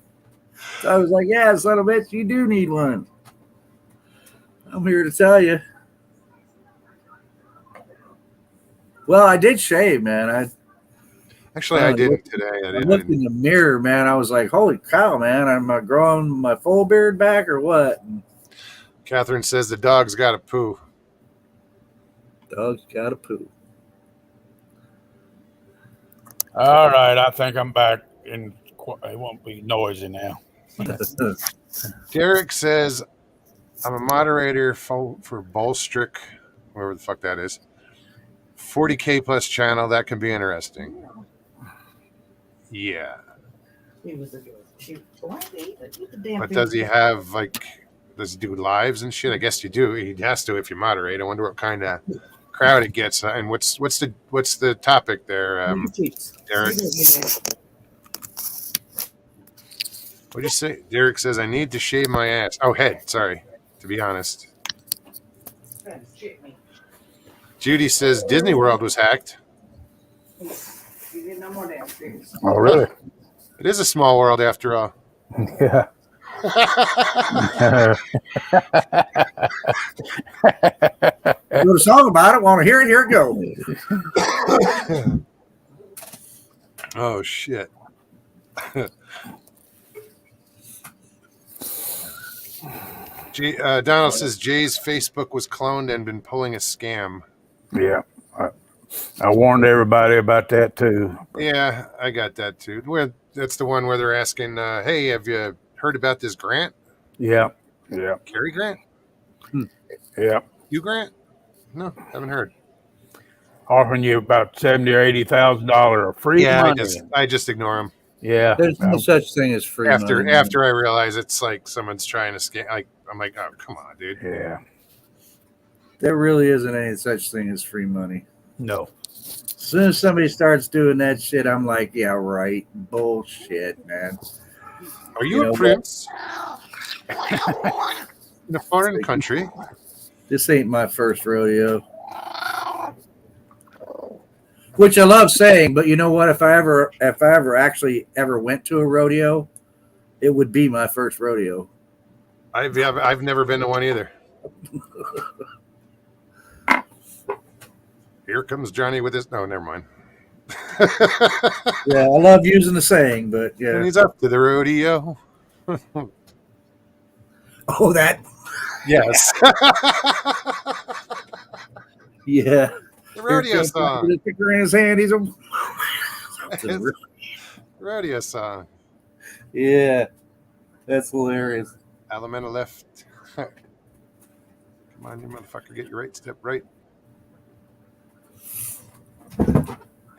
So I was like, yeah, son of a bitch, you do need one. I'm here to tell you. Well, I did shave, man. I didn't today. I looked in the mirror, man. I was like, holy cow, man. Am I growing my full beard back or what? And Catherine says the dog's got a poo. dog's got to poo. All right, I think I'm back, and it won't be noisy now. Derek says, I'm a moderator for Bolstrick, whoever the fuck that is. 40K plus channel. That can be interesting. Yeah. But does he have, does he do lives and shit? I guess you do. He has to if you moderate. I wonder what kind of crowd it gets. And what's the topic there, Derek? What'd you say? Derek says, I need to shave my ass. Oh, head. Sorry, to be honest. Judy says Disney World was hacked. Oh, really? It is a small world after all. Yeah. Wrote a song about it. Want to hear it? Here it goes. Oh, shit. Donald says Jay's Facebook was cloned and been pulling a scam. Yeah. I warned everybody about that, too. Yeah, I got that, too. That's the one where they're asking, hey, have you heard about this grant? Yeah. Yeah. Cary Grant? Yeah. Hugh Grant? No, haven't heard. Offering you about $70,000 or $80,000 of free money. I just ignore them. Yeah. There's no such thing as free money. After I realize it's like someone's trying to scam, I'm like, oh, come on, dude. Yeah. There really isn't any such thing as free money. No. As soon as somebody starts doing that shit, I'm like, yeah, right. Bullshit, man. Are you a prince in a foreign country? This ain't my first rodeo. Which I love saying, but you know what? If I ever actually went to a rodeo, it would be my first rodeo. I've never been to one either. Here comes Johnny with his. No, never mind. Yeah, I love using the saying, but yeah. And he's up to the rodeo. Oh, that. Yes. Yeah. The rodeo song. The sticker in his hand. He's a rodeo song. Yeah. That's hilarious. Alameda left. Come on, you motherfucker. Get your right step right.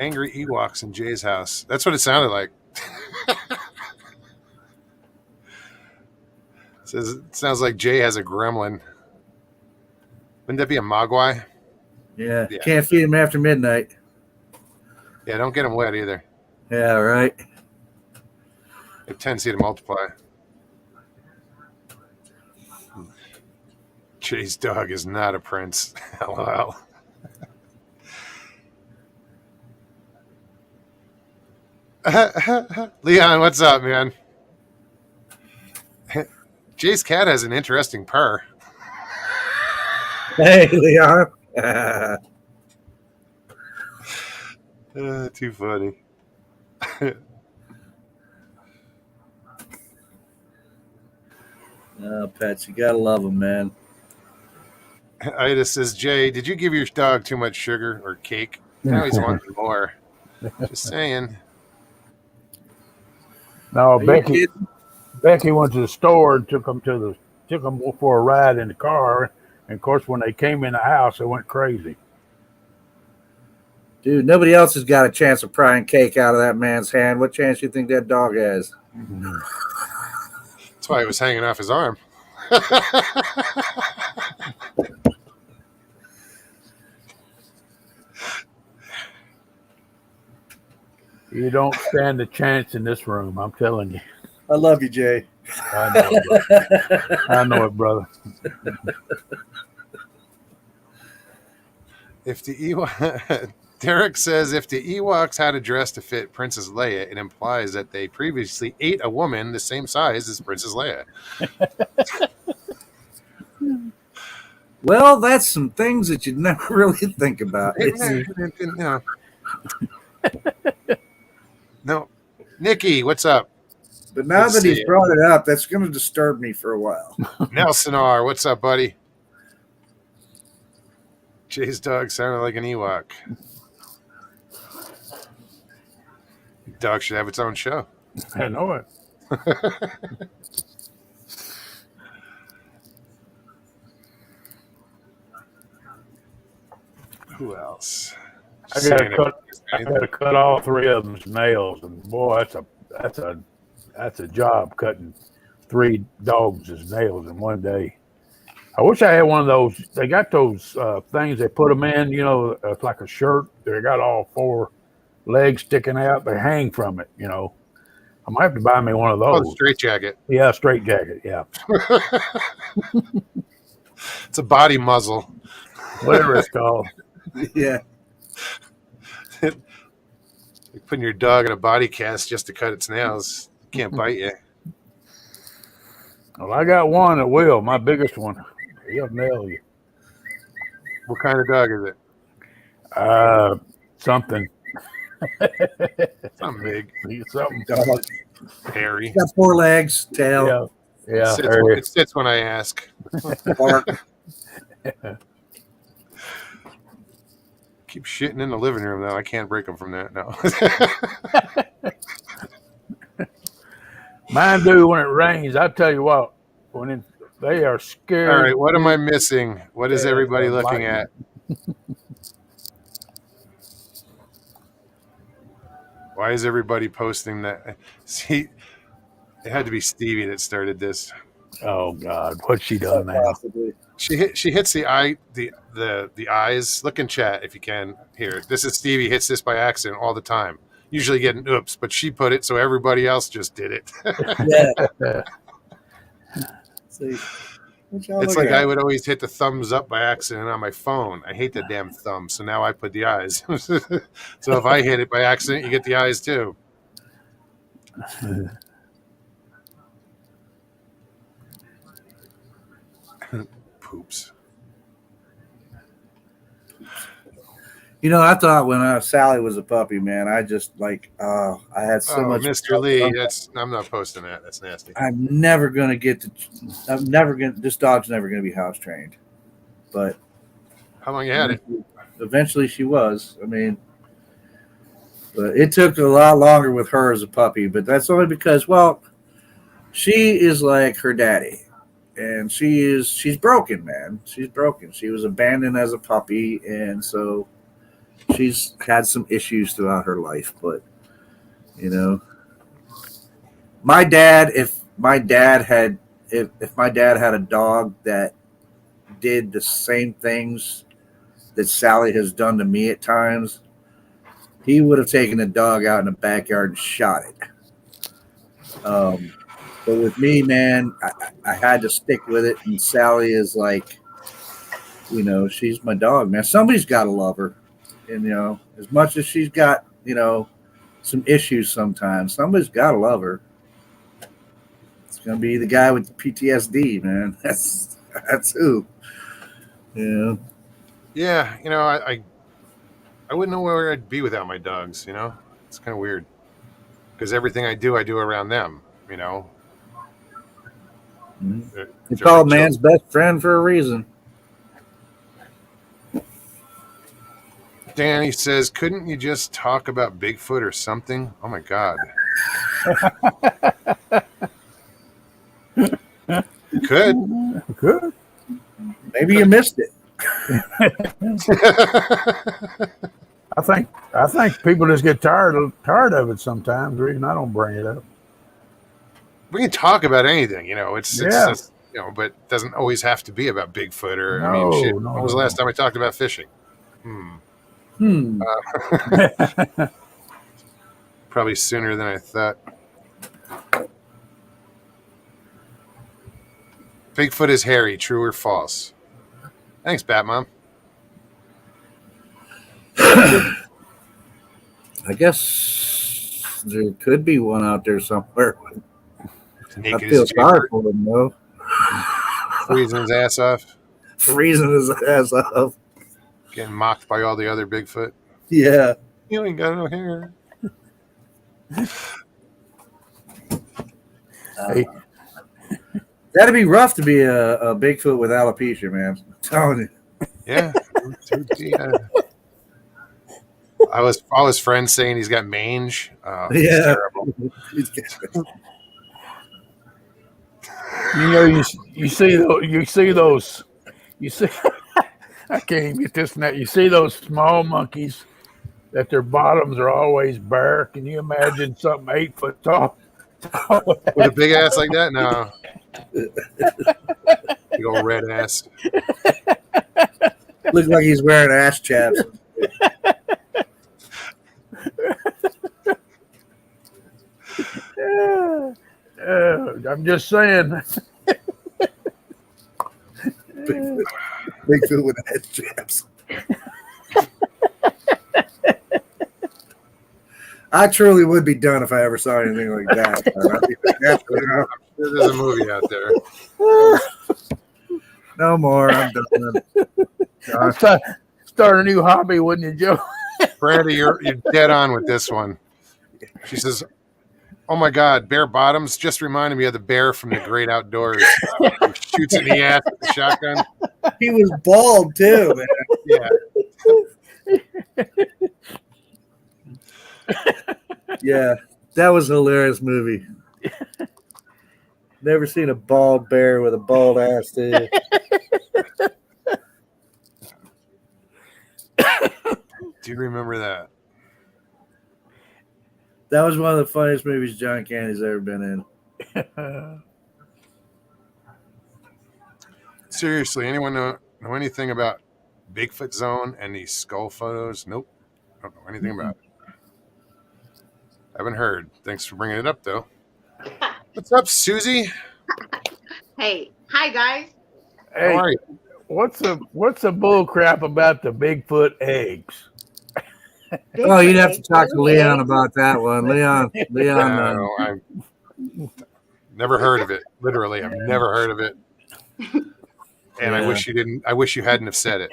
Angry Ewoks in Jay's house. That's what it sounded like. It sounds like Jay has a gremlin. Wouldn't that be a mogwai? Yeah. Can't feed him after midnight. Yeah, don't get him wet either. Yeah, right. They have a tendency to multiply. Jay's dog is not a prince. LOL. Leon, what's up, man? Jay's cat has an interesting purr. Hey, Leon. Too funny. Pets, you gotta love them, man. Ida says, Jay, did you give your dog too much sugar or cake? Now he's wanting more. Just saying. No, Are you kidding? Becky went to the store and took them for a ride in the car. And of course, when they came in the house, they went crazy. Dude, nobody else has got a chance of prying cake out of that man's hand. What chance do you think that dog has? That's why he was hanging off his arm. You don't stand a chance in this room. I'm telling you. I love you, Jay. I know it, brother. I know it, brother. If the Ewok, Derek says, if the Ewoks had a dress to fit Princess Leia, it implies that they previously ate a woman the same size as Princess Leia. Well, that's some things that you'd never really think about. No. Nikki, what's up? But now Let's that see he's brought it up, that's going to disturb me for a while. Nelson R., what's up, buddy? Jay's dog sounded like an Ewok. Dog should have its own show. I know it. Who else? I gotta cut all three of them's nails, and boy, that's a job cutting 3 dogs' nails in one day. I wish I had one of those. They got those things they put them in. You know, it's like a shirt. They got all 4 legs sticking out. They hang from it. You know, I might have to buy me one of those. Oh, straight jacket. Yeah, straight jacket. Yeah, It's a body muzzle. whatever it's called. Yeah. Like putting your dog in a body cast just to cut its nails. Can't bite you. Well, I got one that will. My biggest one. He'll nail you. What kind of dog is it? Something. Something big. Something. Dog. Hairy. Got 4 legs, tail, Yeah. It sits when I ask. bark. Keep shitting in the living room, though. I can't break them from that. No. Mine do when it rains. I tell you what, they are scared. All right, what am I missing? What is everybody looking at? Why is everybody posting that? See, it had to be Stevie that started this. Oh God, what's she done now? Possibly. She hits the eyes. Look in chat if you can. Here, this is Stevie hits this by accident all the time. Usually getting oops, but she put it so everybody else just did it. Yeah. See, It's like I would always hit the thumbs up by accident on my phone. I hate the damn thumb, so now I put the eyes. So if I hit it by accident, you get the eyes too. Poops. You know, I thought when Sally was a puppy, man, I just like, I had so much. Mr. Lee, I'm not posting that. That's nasty. I'm never gonna this dog's never gonna be house trained. But How long you had it? eventually she was. I mean, but it took a lot longer with her as a puppy, but that's only because, well, she is like her daddy. And she's broken, man. She's broken. She was abandoned as a puppy, and so she's had some issues throughout her life. But you know, my dad, if my dad had a dog that did the same things that Sally has done to me at times, he would have taken the dog out in the backyard and shot it. But with me, man, I had to stick with it. And Sally is like, you know, she's my dog, man. Somebody's got to love her. And, you know, as much as she's got, you know, some issues sometimes, somebody's got to love her. It's going to be the guy with the PTSD, man. That's who. Yeah. Yeah, you know, I wouldn't know where I'd be without my dogs. You know, it's kind of weird because everything I do around them. You know, Mhm. they're, It's they're like called man's best friend for a reason. Danny says, couldn't you just talk about Bigfoot or something? Oh my God. Could. Good. Maybe you missed it. I think people just get tired of it sometimes. The reason I don't bring it up. We can talk about anything, you know, it's Yeah. you know, but it doesn't always have to be about Bigfoot or, I mean, No, shit. no, When was the no, last time I talked about fishing? Hmm. no. Probably sooner than I thought. Bigfoot is hairy, true or false? Thanks, Batmom. I guess there could be one out there somewhere. I Naked as feel a sorry jaybird, for him though. freezing his ass off, Freezing his ass off. getting mocked by all the other Bigfoot. Yeah. You ain't got no hair. Hey, That'd be rough to be a Bigfoot with alopecia, man. I'm telling you. Yeah. All his friends saying he's got mange. Oh, it's Yeah. terrible. you know, you see those you see. I can't even get this net. You see those small monkeys that their bottoms are always bare. Can you imagine something 8 foot tall? With a big ass like that? No. Big old red ass. Looks like he's wearing ass chaps. I'm just saying. Bigfoot with ass chaps. I truly would be done if I ever saw anything like that. I'm sure there's a movie out there. No more. I'm done. Start a new hobby, wouldn't you, Joe? Brandy, you're dead on with this one. She says, "Oh my God, bare bottoms just reminded me of the bear from the Great Outdoors. He shoots in the ass with the shotgun." He was bald too, man. Yeah, Yeah, that was a hilarious movie. Never seen a bald bear with a bald ass, dude. do you remember that? That was one of the funniest movies John Candy's ever been in. Seriously, anyone know anything about Bigfoot Zone and these skull photos? Nope, don't know anything about it. Haven't heard. Thanks for bringing it up, though. What's up, Susie? Hey, hi guys. How Hey, are you? what's the bull crap about the Bigfoot eggs? Oh, you'd have to talk to Leon about that one. Leon. No, I've never heard of it. Literally, I've never heard of it. And I Yeah. wish you didn't. I wish you hadn't have said it.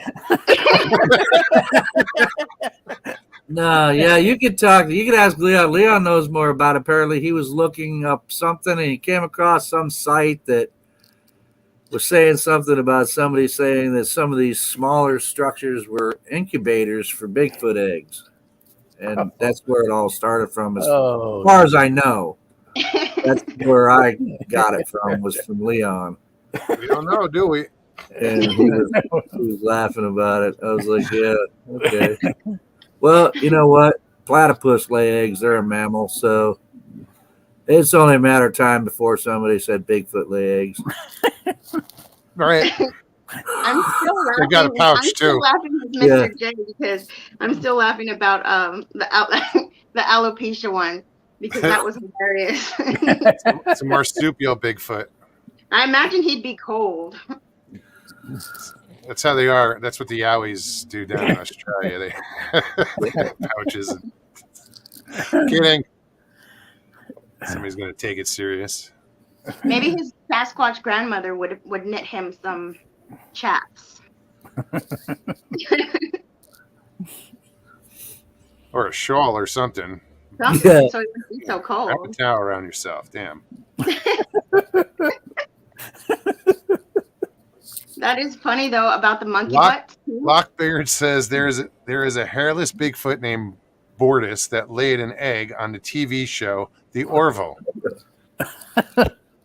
No, yeah, you could talk. You could ask Leon. Leon knows more about it. Apparently, he was looking up something and he came across some site that was saying something about somebody saying that some of these smaller structures were incubators for Bigfoot eggs. And that's where it all started from, as far as I know. That's where I got it from, was from Leon. We don't know, do we? And he was laughing about it. I was like, yeah, okay. Well, you know what? Platypus lay eggs. They're a mammal, so it's only a matter of time before somebody said Bigfoot lay eggs. Right. I'm still laughing. They got a pouch, I'm still too. laughing with Mr. J because I'm still laughing about the alopecia one because that was hilarious. It's a marsupial Bigfoot. I imagine he'd be cold. That's how they are. That's what the Yowies do down in Australia. They have pouches. Kidding. Somebody's going to take it serious. Maybe his Sasquatch grandmother would knit him some chaps. or a shawl or something. Something, Yeah. so it wouldn't be so Wrap a cold. towel around yourself. Damn. That is funny though about the monkey Lock- butt. too. Lockbeard says there is a hairless Bigfoot named Bortus that laid an egg on the TV show The Orville.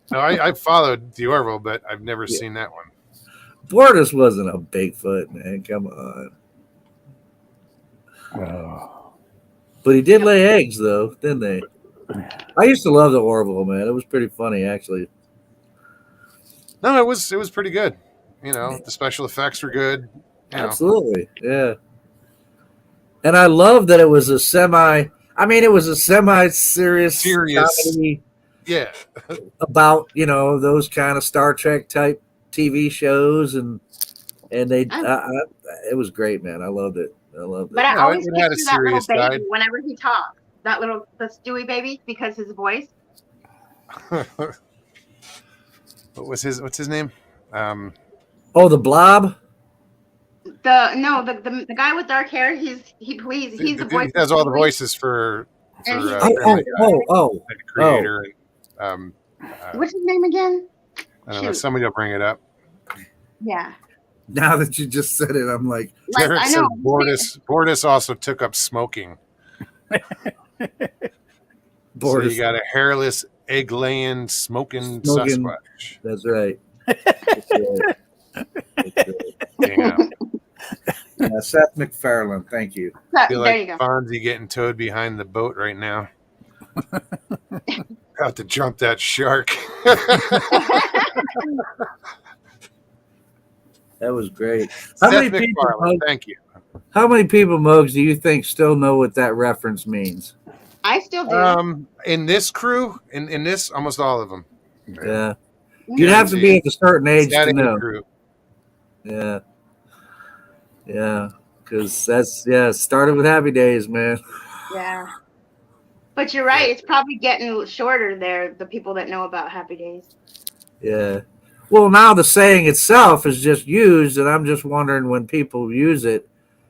Now, I followed The Orville, but I've never seen that one. Bortus wasn't a Bigfoot, man. Come on. But he did lay eggs, though, didn't they? I used to love the Orville, man. It was pretty funny, actually. No, it was pretty good. You know, the special effects were good. You know. Absolutely, yeah. And I love that it was a semi-serious comedy Yeah. about, those kind of Star Trek type TV shows, and they it was great, man. I loved it. But I No, always it had a picture that little serious baby side. whenever he talks. The Stewie baby, because his voice. What's his name? Oh, the Blob. The guy with dark hair. He's the voice. He does all the voices for And he- Family Guy, Oh. the creator. And, What's his name again? I don't know. Shoot. Somebody will bring it up. Yeah. Now that you just said it, I'm like, Derek I says know. Bortus also took up smoking. So you got a hairless, egg-laying, smoking Sasquatch. That's right. Damn. Seth MacFarlane, thank you. I feel There like you go. Fonzie getting towed behind the boat right now. About to jump that shark. That was great. Seth MacFarlane, thank you. How many people, Mogs, do you think still know what that reference means? I still do. In this crew, in this, almost all of them. Yeah. You'd have to be at a certain age to know. Crew. Yeah. Yeah. Because it started with Happy Days, man. Yeah. But you're right. It's probably getting shorter there, the people that know about Happy Days. Yeah. Well, now the saying itself is just used, and I'm just wondering when people use it,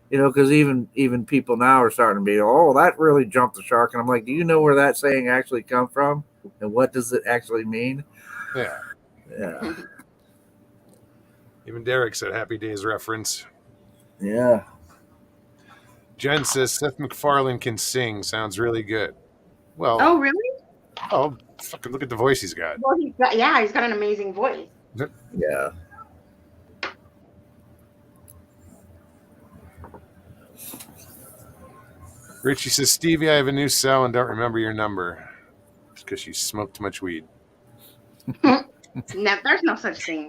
because even people now are starting to be, oh, that really jumped the shark. And I'm like, do you know where that saying actually come from? And what does it actually mean? Yeah. Yeah. Even Derek said Happy Days reference. Yeah. Jen says Seth MacFarlane can sing. Sounds really good. Well, Oh, really? Fucking look at the voice he's got. Well, he's got an amazing voice. Yeah. Richie says, Stevie, I have a new cell and don't remember your number. It's because you smoked too much weed. No, there's no such thing.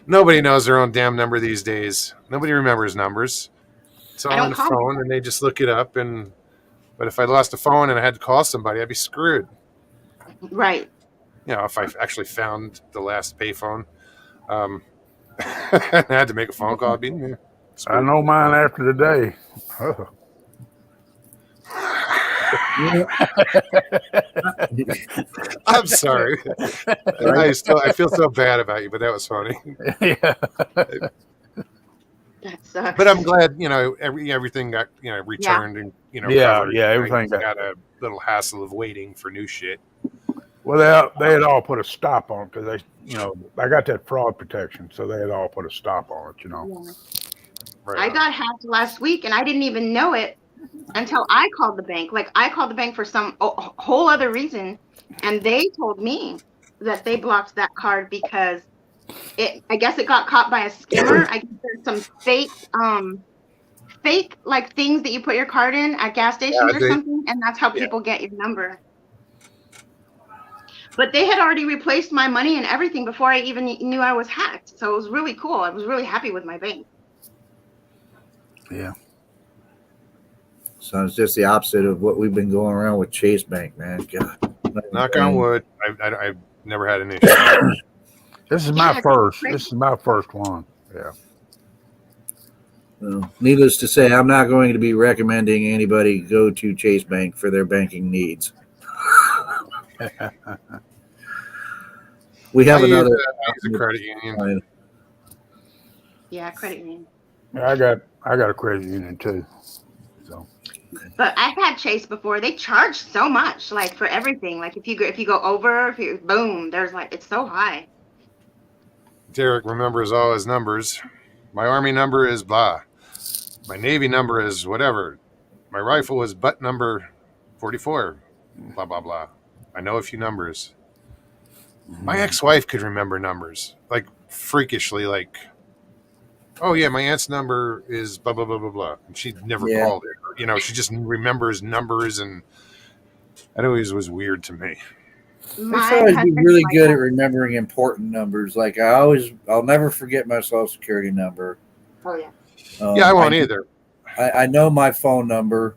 Nobody knows their own damn number these days. Nobody remembers numbers. It's all I don't on the call phone, and they just look it up. But if I lost a phone and I had to call somebody, I'd be screwed. Right. If I actually found the last payphone, and I had to make a phone call, I'd be screwed. I know mine after today. I'm sorry. I feel so bad about you, but that was funny. Yeah. That sucks. But I'm glad, everything got, returned and, covered. Everything got a little hassle of waiting for new shit. Well, they had all put a stop on it because I got that fraud protection, so they had all put a stop on it, Yeah. Right I on. got hacked last week, and I didn't even know it until I called the bank. Like, I called the bank for some whole other reason, and they told me that they blocked that card because I guess it got caught by a scammer. I guess there's some fake like things that you put your card in at gas stations or something, and that's how people get your number. But they had already replaced my money and everything before I even knew I was hacked. So it was really cool. I was really happy with my bank. Yeah. So it's just the opposite of what we've been going around with Chase Bank, man. God. Knock on wood. I've never had an issue. This is my first. This is my first one. Yeah. Well, needless to say, I'm not going to be recommending anybody go to Chase Bank for their banking needs. We have another. I use a credit union. Yeah, credit union. I got a credit union too. So But I've had Chase before. They charge so much, like for everything. Like if you go over, if you boom, there's like it's so high. Derek remembers all his numbers. My Army number is blah. My Navy number is whatever. My rifle is butt number 44. Blah, blah, blah. I know a few numbers. My ex-wife could remember numbers, like freakishly, like, oh yeah, my aunt's number is blah, blah, blah, blah, blah. And she'd never Yeah. called it. You know, she just remembers numbers, and that always was weird to me. I've always been really good at remembering important numbers. Like I'll never forget my social security number. Oh yeah. Yeah, I won't either. I know my phone number.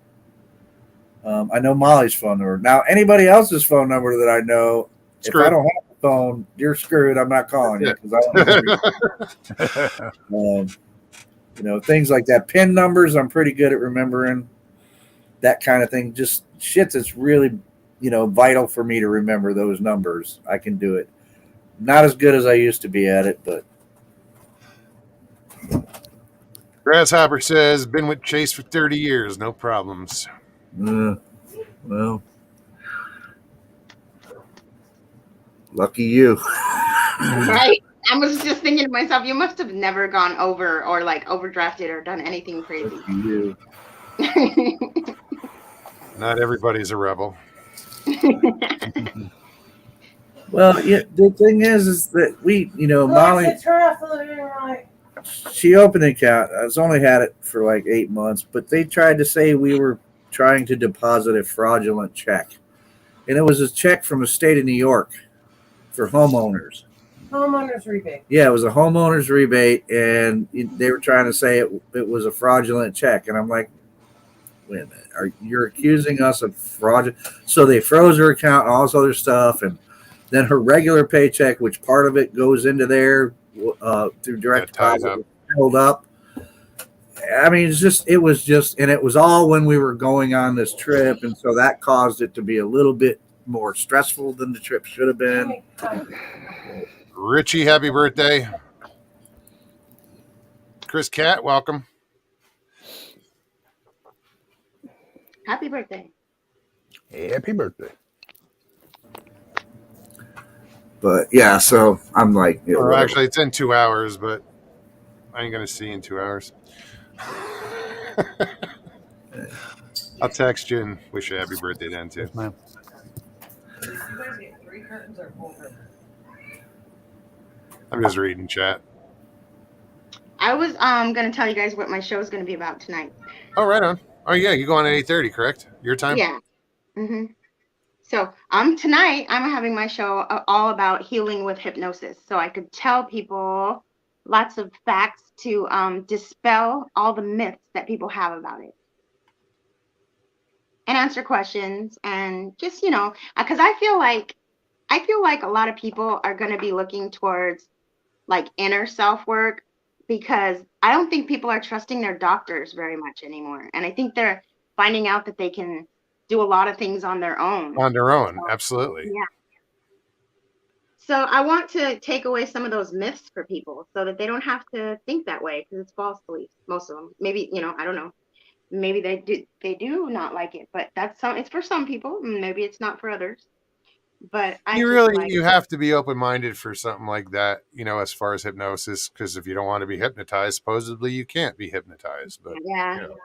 I know Molly's phone number. Now, anybody else's phone number that I know, if I don't have a phone, you're screwed. I'm not calling you because I don't know. You know, things like that. PIN numbers, I'm pretty good at remembering. That kind of thing. Just shit that's really, you know, vital for me to remember those numbers. I can do it. Not as good as I used to be at it, but. Grasshopper says, been with Chase for 30 years, no problems. Well, lucky you. Right. I was just thinking to myself, you must have never gone over or like overdrafted or done anything crazy. Lucky you. Not everybody's a rebel. Well, yeah, the thing is that we, you know, Molly, she opened an account. I was only had it for like 8 months, but they tried to say we were trying to deposit a fraudulent check. And it was a check from the state of New York for homeowners. Homeowners rebate. Yeah, it was a homeowners rebate, and they were trying to say it was a fraudulent check. And I'm like, wait a minute, you're accusing us of fraud? So they froze her account and all this other stuff, and then her regular paycheck, which part of it goes into there through direct deposit, filled up. I mean, it was all when we were going on this trip, and so that caused it to be a little bit more stressful than the trip should have been. Richie, happy birthday. Chris Cat, welcome. Happy birthday. Happy birthday. But yeah, so I'm like, Or actually, it's in 2 hours, but I ain't gonna see you in 2 hours. I'll text you and wish you a happy birthday then too. Yes, ma'am. You guys get 3 curtains or 4 curtains? I'm just reading chat. I was gonna tell you guys what my show is gonna be about tonight. Oh, right on. Oh yeah, you go on at 8:30, correct? Your time? Yeah. So tonight I'm having my show all about healing with hypnosis. So I could tell people lots of facts to dispel all the myths that people have about it. And answer questions and just, you know, because I feel like a lot of people are going to be looking towards like inner self work, because I don't think people are trusting their doctors very much anymore. And I think they're finding out that they can do a lot of things on their own. On their own, absolutely. Yeah. So I want to take away some of those myths for people so that they don't have to think that way, because it's false beliefs, most of them. Maybe, you know, I don't know. Maybe they do not like it, but it's for some people. Maybe it's not for others. But you have to be open-minded for something like that, you know, as far as hypnosis, because if you don't want to be hypnotized, supposedly you can't be hypnotized. But yeah, you know.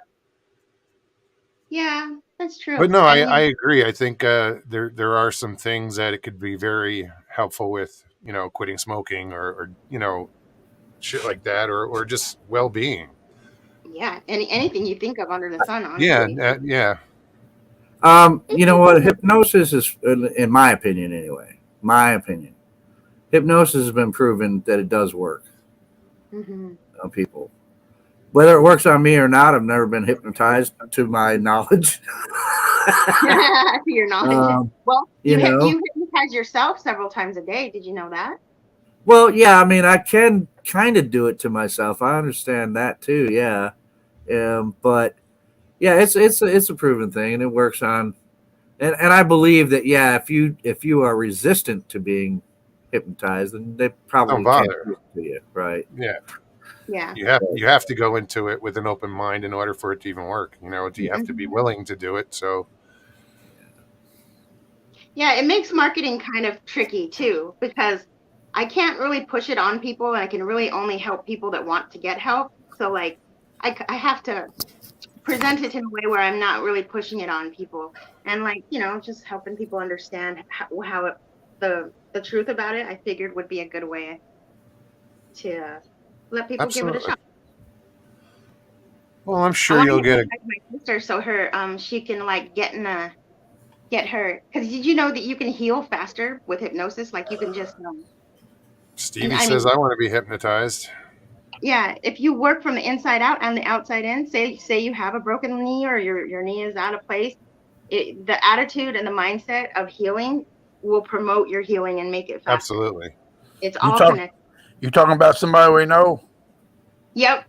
Yeah, that's true. But no, I agree. I think there are some things that it could be very helpful with, you know, quitting smoking or you know, shit like that, or just well-being. Yeah, anything you think of under the sun, honestly. Yeah. You know what? Hypnosis is, in my opinion anyway, hypnosis has been proven that it does work on people. Whether it works on me or not, I've never been hypnotized to my knowledge. To your knowledge. Well, you hypnotize yourself several times a day. Did you know that? Well, yeah. I mean, I can kind of do it to myself. I understand that too. Yeah. But yeah, it's a proven thing, and it works on. And I believe that if you are resistant to being hypnotized, then they probably can't do it to you, right? Yeah. Yeah. You have to go into it with an open mind in order for it to even work. You know, you have to be willing to do it. So Yeah, it makes marketing kind of tricky too, because I can't really push it on people, and I can really only help people that want to get help. So like, I have to present it in a way where I'm not really pushing it on people, and like, just helping people understand the truth about it. I figured would be a good way to let people give it a absolutely. shot. Well, I'm I sure want to you'll get hypnotize my sister so she can like get her, because did you know that you can heal faster with hypnosis? Like you can just and Stevie I mean, says I want to be hypnotized. yeah, if you work from the inside out and the outside in, say you have a broken knee or your knee is out of place, the attitude and the mindset of healing will promote your healing and make it faster. Absolutely. It's You all talk connected. you talking about somebody we know? Yep.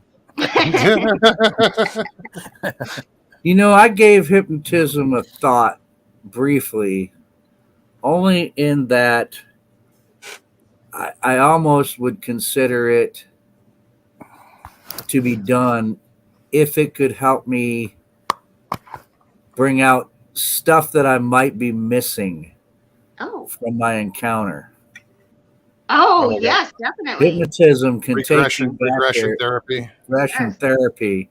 I gave hypnotism a thought briefly, only in that I almost would consider it to be done if it could help me bring out stuff that I might be missing Oh. from my encounter. Oh, Oh, yes, definitely. Hypnotism can take you back regression there, therapy. regression Yes. therapy,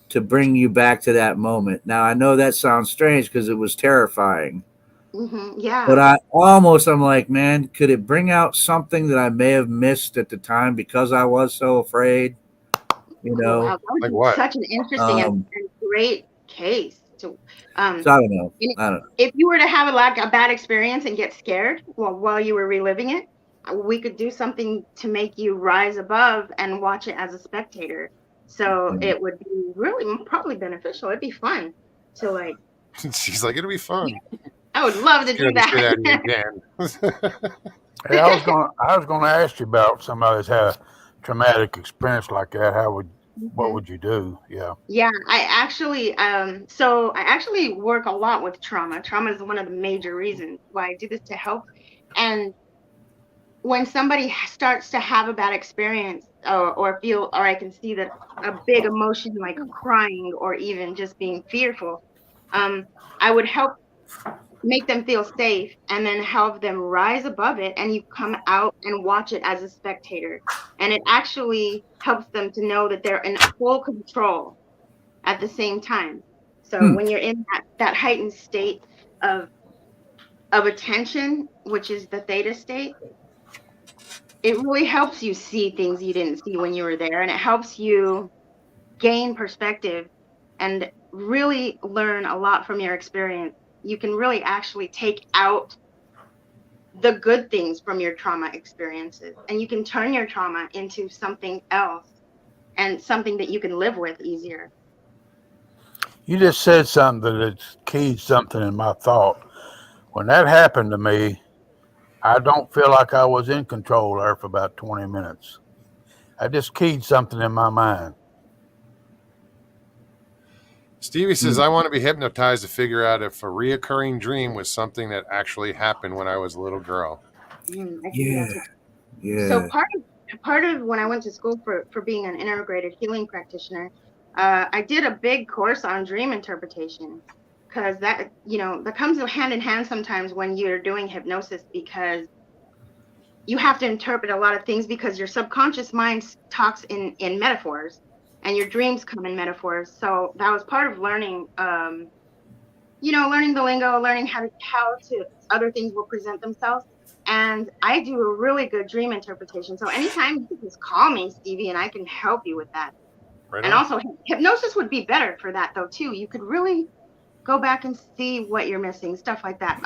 to bring you back to that moment. Now, I know that sounds strange because it was terrifying, but Yeah. I'm like, man, could it bring out something that I may have missed at the time because I was so afraid? Wow, that would Like be what? such an interesting and, Um, and great case to so I don't know. and I don't know. if you were to have a bad experience and get scared while you were reliving it, we could do something to make you rise above and watch it as a spectator. So it would be really probably beneficial. It'd be fun to like. She's like, it'll be fun. I would love to Scare do the shit out of you that. again. Hey, I was gonna ask you about somebody that's had a traumatic experience like that. What Mhm. would you do? Yeah. Yeah, I actually work a lot with trauma. Trauma is one of the major reasons why I do this to help. And when somebody starts to have a bad experience or I can see that a big emotion like crying or even just being fearful, um, I would help make them feel safe and then help them rise above it, and you come out and watch it as a spectator. And it actually helps them to know that they're in full control at the same time. So Hmm. when you're in that heightened state of attention, which is the theta state, it really helps you see things you didn't see when you were there, and it helps you gain perspective and really learn a lot from your experience. You can really actually take out the good things from your trauma experiences, and you can turn your trauma into something else and something that you can live with easier. You just said something that keyed something in my thought. When that happened to me, I don't feel like I was in control there for about 20 minutes. I just keyed something in my mind. Stevie says, Hmm. I want to be hypnotized to figure out if a reoccurring dream was something that actually happened when I was a little girl. I can do Yeah. that too. So Yeah. part of when I went to school for being an integrated healing practitioner, I did a big course on dream interpretation, because that comes hand in hand sometimes when you're doing hypnosis, because you have to interpret a lot of things because your subconscious mind talks in metaphors, and your dreams come in metaphors. So that was part of learning, learning the lingo, learning how to other things will present themselves. And I do a really good dream interpretation. So anytime you can just call me, Stevie, and I can help you with that. Right And on? also hypnosis would be better for that though too. You could really go back and see what you're missing, stuff like that.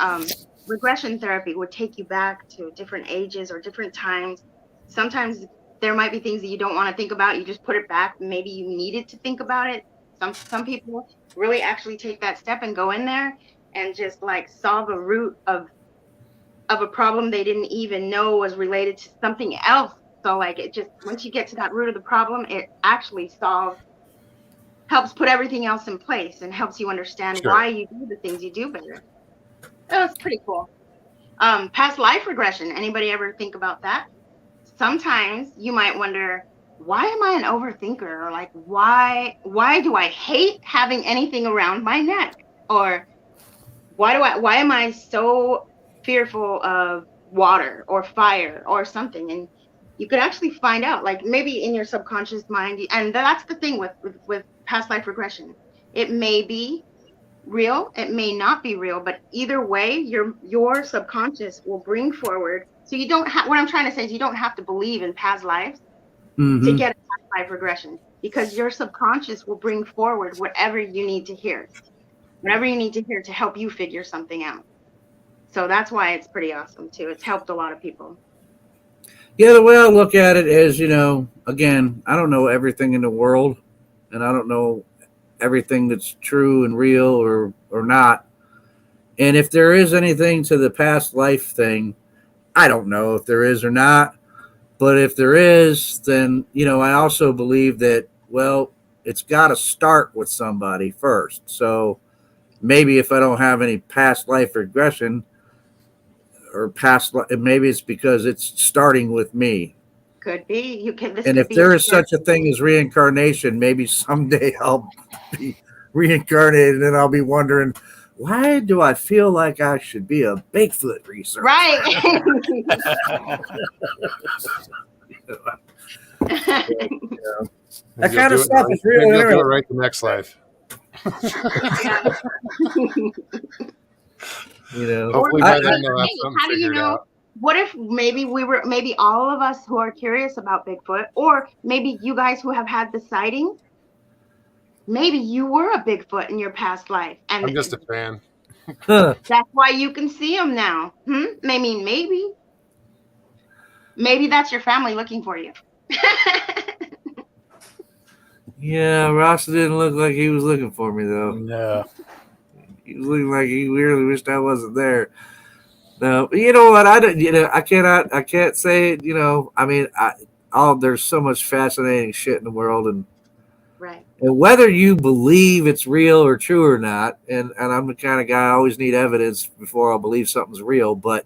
Regression therapy would take you back to different ages or different times. Sometimes there might be things that you don't want to think about. You just put it back. Maybe you needed to think about it. Some people really actually take that step and go in there and just like solve a root of a problem they didn't even know was related to something else. So like it just, once you get to that root of the problem, it actually helps put everything else in place and helps you understand Sure. why you do the things you do better. That was pretty cool. Past life regression. Anybody ever think about that? Sometimes you might wonder, why am I an overthinker? Or like, why do I hate having anything around my neck? Or why am I so fearful of water or fire or something? And you could actually find out, like maybe in your subconscious mind, and that's the thing with past life regression. It may be real, it may not be real, but either way, your subconscious will bring forward. So you don't have, what I'm trying to say is you don't have to believe in past lives to Mm-hmm. get a past life regression, because your subconscious will bring forward whatever you need to hear, whatever you need to hear to help you figure something out. So that's why it's pretty awesome too. It's helped a lot of people. Yeah, the way I look at it is, again, I don't know everything in the world, and I don't know everything that's true and real or not. And if there is anything to the past life thing, I don't know if there is or not. But if there is, then, I also believe that, well, it's got to start with somebody first. So maybe if I don't have any past life regression or maybe it's because it's starting with me. Could be. This And could if be a there is spirit. such a thing as reincarnation, maybe someday I'll be reincarnated and I'll be wondering, why do I feel like I should be a Bigfoot researcher? Right. That kind of stuff is Maybe really you'll do it interesting. right the next life. Hopefully by then they'll have something How do you figured know? out. What if maybe all of us who are curious about Bigfoot, or maybe you guys who have had the sighting, maybe you were a Bigfoot in your past life, and I'm just a fan. that's why you can see them now. Maybe that's your family looking for you. Yeah, Rasta didn't look like he was looking for me though. No. He was looking like he really wished I wasn't there. No, but you know what? I don't. I can't say it. I mean, there's so much fascinating shit in the world, and Right. whether you believe it's real or true or not, and I'm the kind of guy I always need evidence before I'll believe something's real. But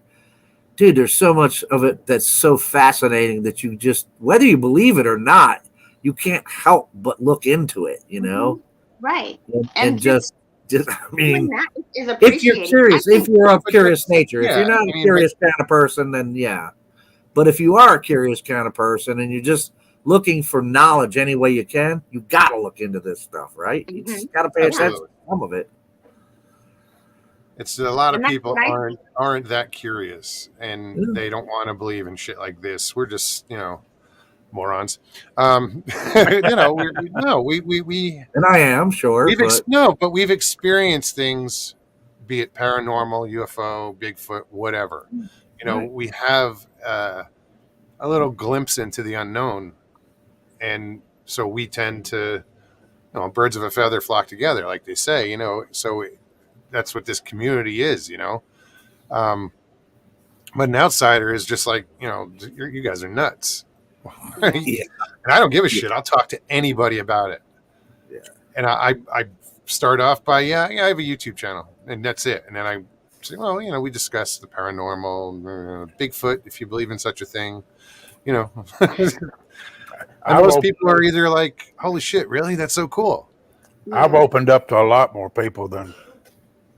dude, there's so much of it that's so fascinating that you just, whether you believe it or not, you can't help but look into it. Right. And just I mean, that is if you're appreciated. curious, if you're of curious nature, if yeah, you're not I a mean, curious kind of person, then yeah. But if you are a curious kind of person and you're just looking for knowledge any way you can, you got to look into this stuff, right? You just got to pay attention Absolutely. to some of it. It's a lot of And that's people nice. aren't that curious, and Yeah. they don't want to believe in shit like this. We're just morons. We And I am sure, but we've experienced things, be it paranormal, UFO, Bigfoot, whatever. Right. We have a little glimpse into the unknown, and so we tend to, birds of a feather flock together, like they say. So that's what this community is. But an outsider is just like, you guys are nuts. Yeah. And I don't give a shit. I'll talk to anybody about it. Yeah. And I start off by, I have a YouTube channel, and that's it. And then I say, well, we discuss the paranormal, Bigfoot, if you believe in such a thing, And most people are either like, holy shit, really? That's so cool. I've opened up to a lot more people than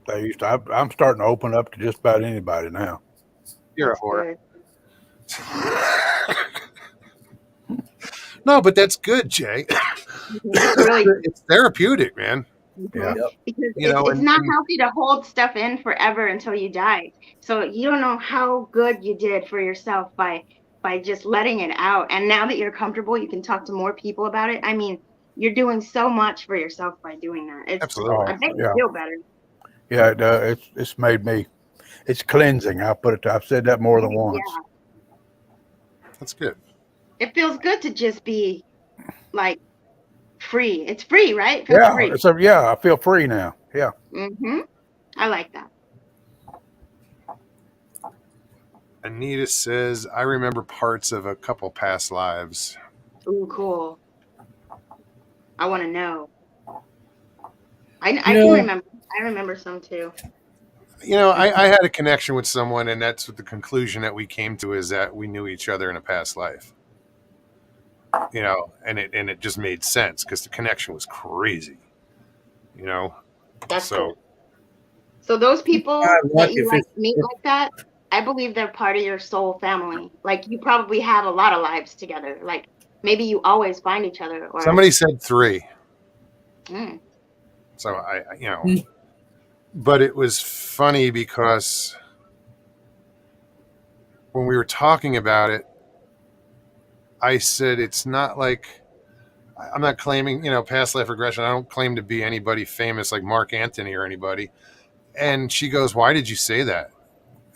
they used to. I'm starting to open up to just about anybody now. You're a whore. No, but that's good, Jay. It's therapeutic, man. Yeah. Because And- it's not healthy to hold stuff in forever until you die. So you don't know how good you did for yourself by just letting it out. And now that you're comfortable, you can talk to more people about it. I mean, you're doing so much for yourself by doing that. Absolutely. I bet you feel better. Yeah, it's made me. It's cleansing. I've said that more than once. Yeah. That's good. It feels good to just be like free. It's free, right? It feels Yeah. free. So yeah, I feel free now. Yeah. I like that. Anita says, I remember parts of a couple past lives. Ooh, cool. I want to know. I can remember. I remember some too. I had a connection with someone, and that's what the conclusion that we came to is that we knew each other in a past life. you know, and it just made sense because the connection was crazy, you know. That's So cool. So those people I that like you if like it's meet like that, I believe they're part of your soul family. Like you probably have a lot of lives together. Like maybe you always find each other or somebody said 3. mm, So you know, but it was funny because when we were talking about it, I said it's not like I'm not claiming, you know, past life regression. I don't claim to be anybody famous like Mark Anthony or anybody. And she goes, "Why did you say that?"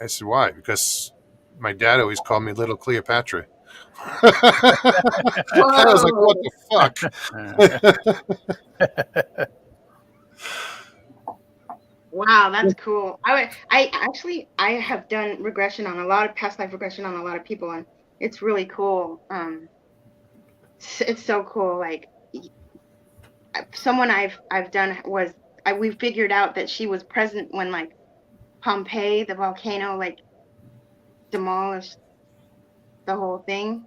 I said, "Why?" Because my dad always called me Little Cleopatra. I was like, "What whoa. the fuck?" Wow, that's cool. I have done regression on a lot of past life regression on a lot of people and it's really cool. It's so cool. Like someone I've done was we figured out that she was present when like Pompeii, the volcano, like demolished the whole thing.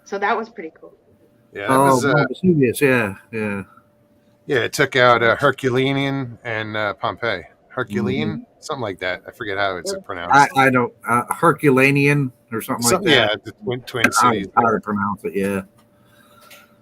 So that was pretty cool. Yeah, that oh, was Mount Vesuvius, yeah, yeah. yeah. It took out Herculaneum and Pompeii. Herculean, Mhm. something like that. I forget how it's It I, pronounced. I don't Herculanean or something like Some that. yeah, the twin I cities how to there. pronounce it? Yeah.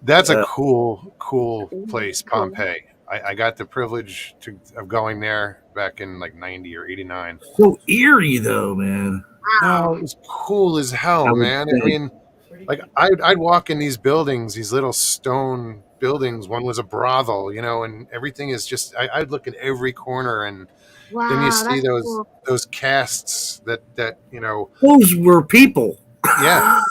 That's a cool was place, cool. Pompeii. I got the privilege of going there back in like 90 or 89. So eerie though, man. No, Wow. it was cool as hell, I would man. I think. mean, Pretty like creepy. I'd walk in these buildings, these little stone buildings. One was a brothel, you know, and everything is just. I'd look at every corner, and then you Wow, see that's cool. those casts that you know. Those were people. Yeah, Yeah.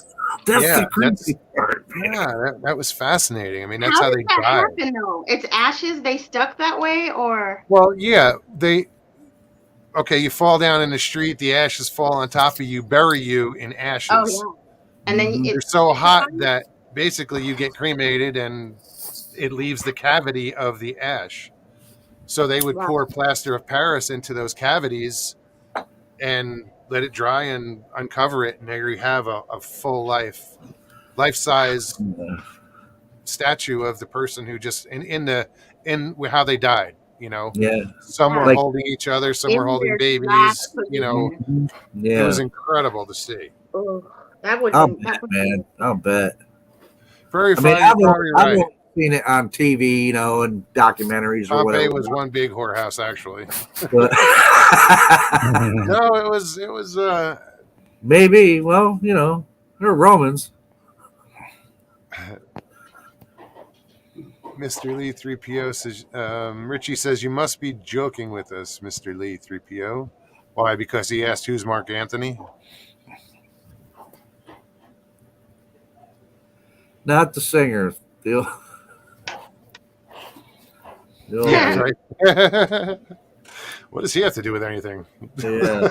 That's yeah, the creepy part. yeah. That was fascinating. I mean, that's How how does they that died. happen though? It's ashes, they stuck that way or Well, yeah, okay, you fall down in the street, the ashes fall on top of you, bury you in oh ashes. yeah. And then Hmm. They're it's so hot petrified? that basically you get cremated and it leaves the cavity of the ash. So they would Wow. pour plaster of Paris into those cavities and let it dry and uncover it. And there you have a full life size statue of the person who just in how they died, you know. Yeah, Some were Wow. like holding each other, some were In holding their last babies, you know. position. mhm. It was Yeah. incredible to see. Oh, that would I'll been bet, that would man. be I'll bet. Prairie I mean, Fire, you're probably I've right. only seen it on TV, you know, and documentaries or Pompeii whatever. was one big whorehouse, actually. But No, it was maybe, well, you know, they're Romans. Mr. Lee 3PO says Richie says you must be joking with us, Mr. Lee 3PO. Why? Because he asked who's Mark Anthony? Not the singer. The, the old Yeah, dude. right. What does he have to do with anything? Yeah.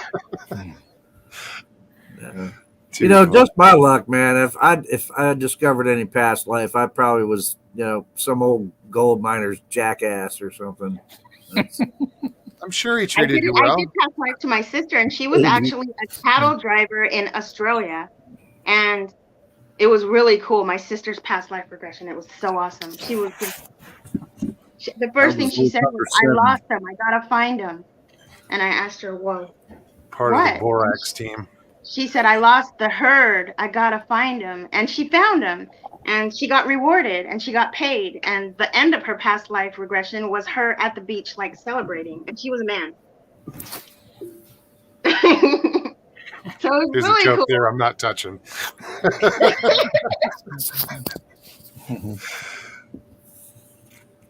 Yeah. You Too know, funny. just my luck, man. If I had discovered any past life, I probably was, you know, some old gold miner's jackass or something. That's I'm sure he treated you I did well. pass life to my sister and she was maybe. actually a cattle driver in Australia. And it was really cool. My sister's past life regression. It was so awesome. She was the I first thing was she old said was, number "I seven. lost them. I gotta find them." And I asked her, "Well, Part of the what?" And Borax team. she said, "I lost the herd. I gotta find them." And she found them, and she got rewarded, and she got paid. And the end of her past life regression was her at the beach, like celebrating, and she was a man. So it was There's a really joke cool. there I'm not touching.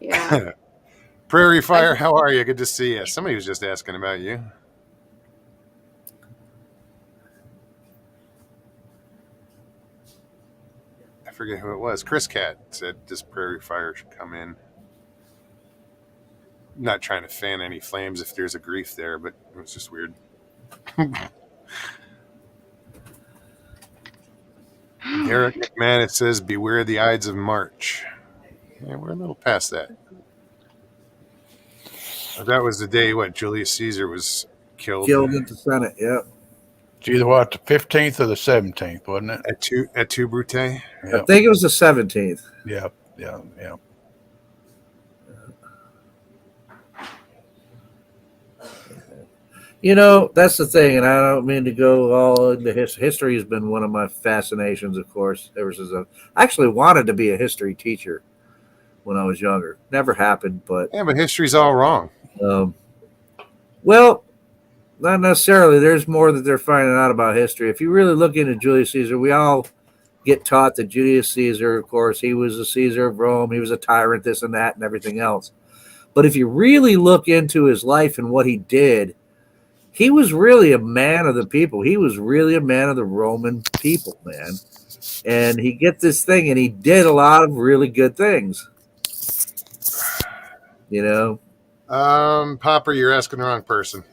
Yeah. Prairie Fire, how are you? Good to see you. Somebody was just asking about you. I forget who it was. Chris Cat said this Prairie Fire should come in. Not trying to fan any flames if there's a grief there, but it was just weird. Derek McManus says, "Beware the Ides of March." Yeah, we're a little past that. That was the day what Julius Caesar was killed. Killed at the Senate. Yep. It's either what, the 15th or the 17th, wasn't it? At two Brute. I think it was the 17th. Yeah. You know, that's the thing, and I don't mean to go all into history. Has been one of my fascinations, of course, ever since I actually wanted to be a history teacher when I was younger. Never happened, but Yeah, but history's all wrong. Well, not necessarily. There's more that they're finding out about history. If you really look into Julius Caesar, we all get taught that Julius Caesar, of course, he was a Caesar of Rome. He was a tyrant, this and that, and everything else. But if you really look into his life and what he did, he was really a man of the people. He was really a man of the Roman people, man. And he gets this thing, and he did a lot of really good things. You know? Popper, you're asking the wrong person.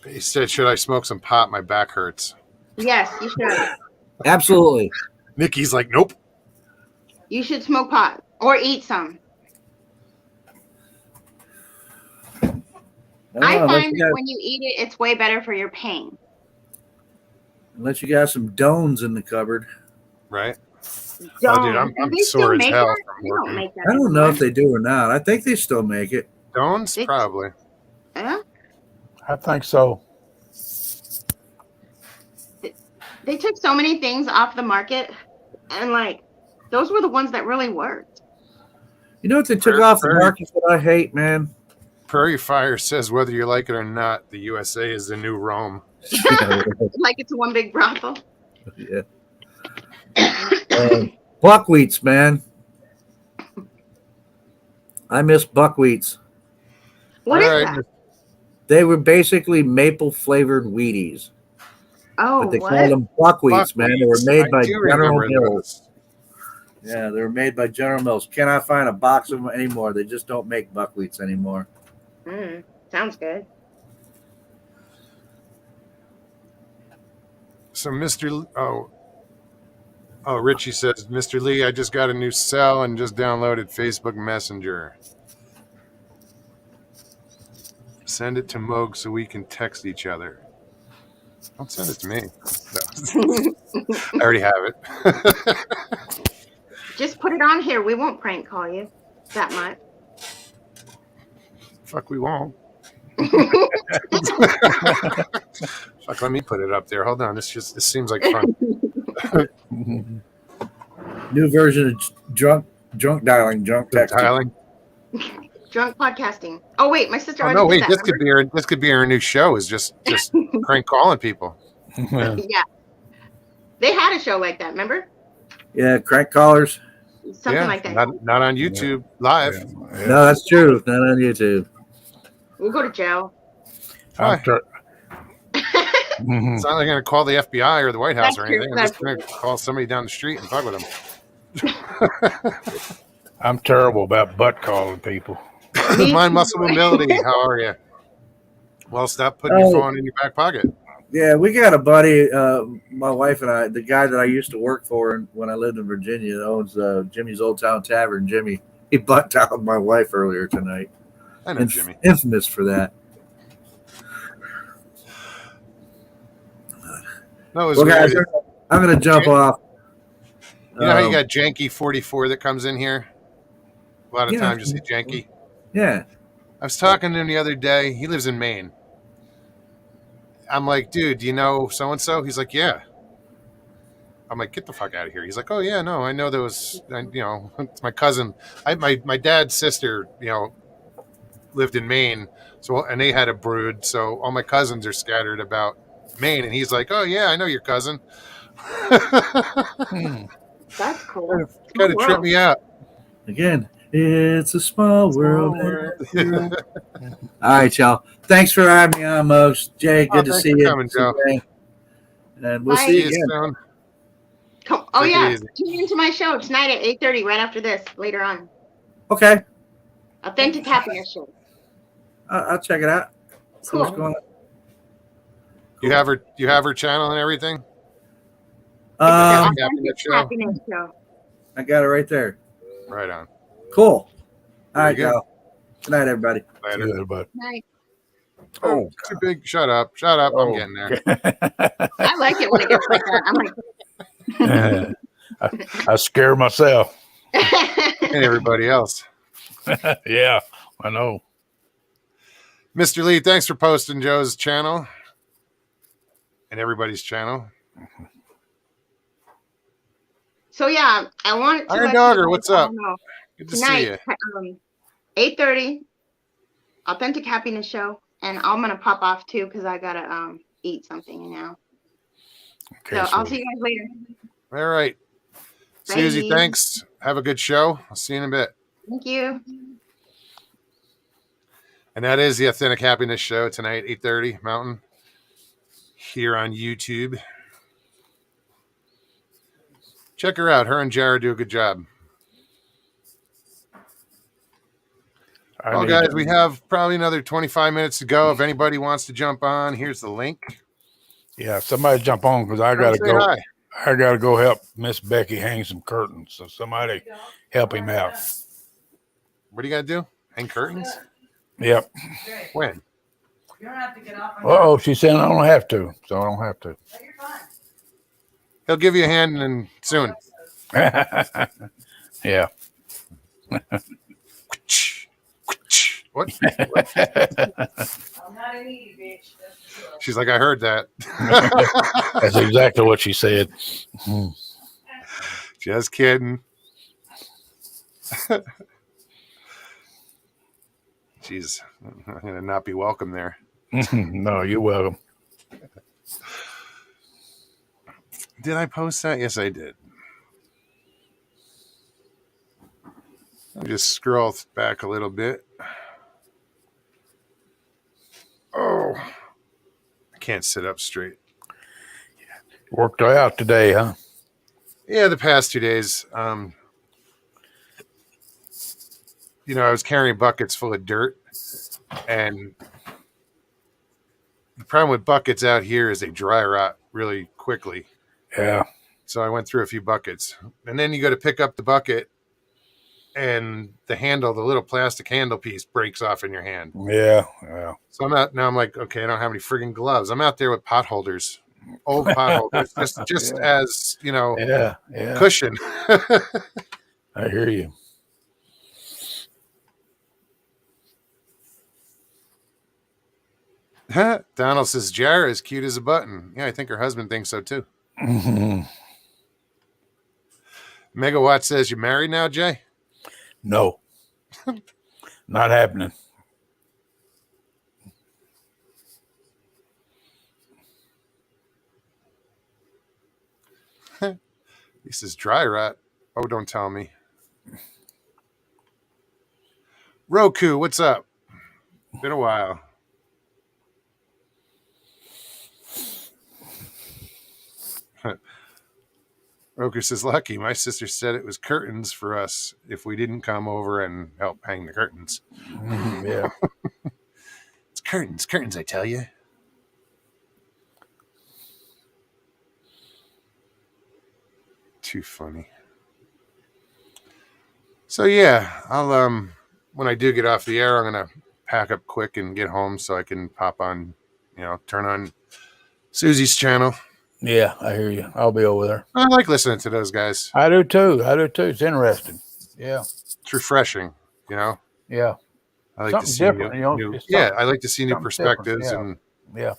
He said, should I smoke some pot? My back hurts. Yes, you should. Absolutely. Nikki's like, nope. You should smoke pot or eat some. I find that when you eat it, it's way better for your pain. Unless you got some dones in the cupboard. Right. Don't. Oh, dude, I'm Do they sore still as make hell that? from They don't working. make that I don't know anymore. if they do or not. I think they still make it. Dones? They- Probably. Yeah? I think so. They took so many things off the market, and like those were the ones that really worked. You know what they took off the market that I hate, man? Prairie Fire says, whether you like it or not, the USA is the new Rome. Like it's one big brothel. Yeah. Buckwheats, man. I miss buckwheats. What is All right. that? They were basically maple flavored Wheaties, Oh, but they what? called them buckwheats, man. They were made by I do General remember Mills. those. Yeah, they were made by General Mills. Cannot find a box of them anymore. They just don't make buckwheats anymore. Sounds good. So Richie says, Mr. Lee, I just got a new cell and just downloaded Facebook Messenger. Send it to Moog so we can text each other. Don't send it to me. No. I already have it. Just put it on here. We won't prank call you that much. Fuck, we won't. Fuck, let me put it up there. Hold on. This seems like fun. New version of drunk dialing, drunk texting. Dialing. Drunk podcasting. Oh wait, my sister. Oh already no, did wait. that, This could be our new show. Is just prank calling people. remember? Yeah. They had a show like that. Remember? Yeah, crank callers. Something like that. Not on YouTube live. Yeah. No, that's true. Not on YouTube. We'll go to jail. I'm ter- It's not like I'm going to call the FBI or the White House That's or true, anything. I'm that's just going to call somebody down the street and fuck with them. I'm terrible about butt calling people. Mind muscle mobility. How are you? Well, stop putting your phone in your back pocket. Yeah, we got a buddy, my wife and I, the guy that I used to work for when I lived in Virginia, that owns Jimmy's Old Town Tavern. Jimmy, he butt dialed my wife earlier tonight. I know Jimmy. Infamous for that. No, it was Well, guys, weird. I'm going to jump off. You know how you got Janky 44 that comes in here? A lot of times you see Janky. Yeah. I was talking to him the other day. He lives in Maine. I'm like, dude, do you know so-and-so? He's like, yeah. I'm like, get the fuck out of here. He's like, oh, yeah, no, I know those, it's my cousin. My dad's sister, lived in Maine. So, and they had a brood. So all my cousins are scattered about Maine. And he's like, oh, yeah, I know your cousin. That's cool. Kind of tripped me out. Again, it's a small world. All right, y'all. Thanks for having me on, Mokes. Jay, good to thanks see for you. coming, Joe. And we'll Bye. see you See again. you soon. Oh Take it yeah, easy. tune into my show tonight at 8:30, right after this, later on. Okay. Authentic Happiness Show. I'll check it out. See what's Cool. going on. You have her channel and everything? Um, Authentic Show. Happiness Show. I got it right there. Right on. Cool. All Very right, good. y'all. Good night, everybody. Later. Yeah, but Night. Oh, too big. Shut up. Shut up. I'm getting there. I like it when it gets like that. I scare myself. I'm And everybody else. Yeah, I know. Mr. Lee, thanks for posting Joe's channel and everybody's channll. So yeah, I wanted to Iron let Dogger, you what's guys up? all know Good to see you. tonight, 8:30, Authentic Happiness Show, and I'm gonna pop off too because I gotta eat something now. Okay, So I'll see you guys later. All right. Bye. Susie, thanks. Have a good show. I'll see you in a bit. Thank you. And that is the Authentic Happiness Show tonight, 8:30 Mountain, here on YouTube. Check her out. Her and Jared do a good job. Well, guys, we have probably another 25 minutes to go. If anybody wants to jump on, here's the link. Yeah, somebody jump on because I gotta Say go. hi. I gotta go help Miss Becky hang some curtains. So somebody help him out. What do you got to do? Hang curtains? Yep. When? You don't have to get off. Oh, she said I don't have to, so I don't have to. Oh, you're fine. He'll give you a hand and soon. Yeah. What? I'm not an eaty bitch. That's for sure. She's like, I heard that. That's exactly what she said. Just kidding. Jeez, I'm going to not be welcome there. No, you're welcome. Did I post that? Yes, I did. I'll just scroll back a little bit. Oh, I can't sit up straight. Worked out today, huh? Yeah, the past 2 days. I was carrying buckets full of dirt, and the problem with buckets out here is they dry rot really quickly. Yeah. So I went through a few buckets, and then you go to pick up the bucket, and the handle, the little plastic handle piece, breaks off in your hand. Yeah. Yeah. So I'm out now. I'm like, okay, I don't have any friggin' gloves. I'm out there with pot holders, old pot holders, just Yeah. as Yeah. Yeah. cushion. I hear you. Donald says Jara is cute as a button. Yeah, I think her husband thinks so too. Megawatt says, you married now, Jay? No. Not happening. He says dry rot. Oh, don't tell me. Roku, what's up? Been a while. Roku says, lucky. My sister said it was curtains for us if we didn't come over and help hang the curtains. Yeah. It's curtains, I tell you. Too funny. So yeah, I'll when I do get off the air, I'm gonna pack up quick and get home so I can pop on, turn on Susie's channel. Yeah, I hear you. I'll be over there. I like listening to those guys. I do too. It's interesting. Yeah. It's refreshing, Yeah. I like Something to see different, new, It's yeah, I like to see new something different, perspectives yeah. and Yeah.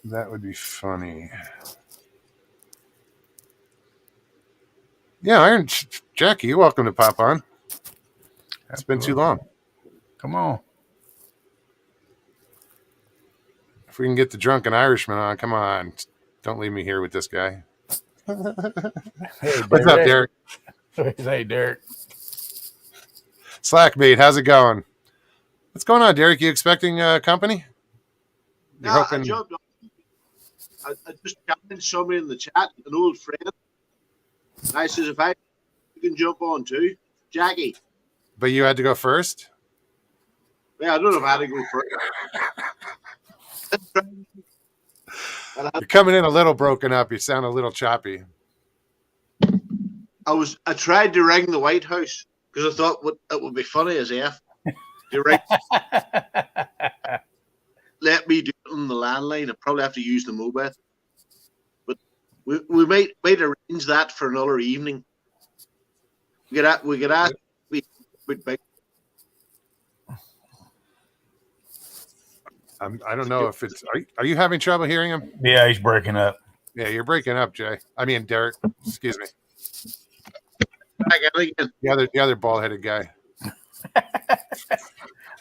that would be funny. Yeah, Iron Jackie, you're welcome to pop on. It's been too long. Come on. If we can get the drunken Irishman on, come on. Don't leave me here with this guy. Hey, What's up, Derek? Hey, Derek. Slackbait, how's it going? What's going on, Derek? You expecting company? You're No, hoping... I jumped on. I just challenged somebody in the chat, an old friend. And I says, if you can jump on too, Jackie. But you had to go first? Yeah, I don't know if I had to go first. You're coming in a little broken up. You sound a little choppy. I tried to ring the White House because I thought it would be funny as F. To ring, let me do it on the landline. I probably have to use the mobile, but we might arrange that for another evening. We could ask. I don't know if it's. Are you having trouble hearing him? Yeah, he's breaking up. Yeah, you're breaking up, Jay. I mean, Derek. Excuse me. The other bald headed guy.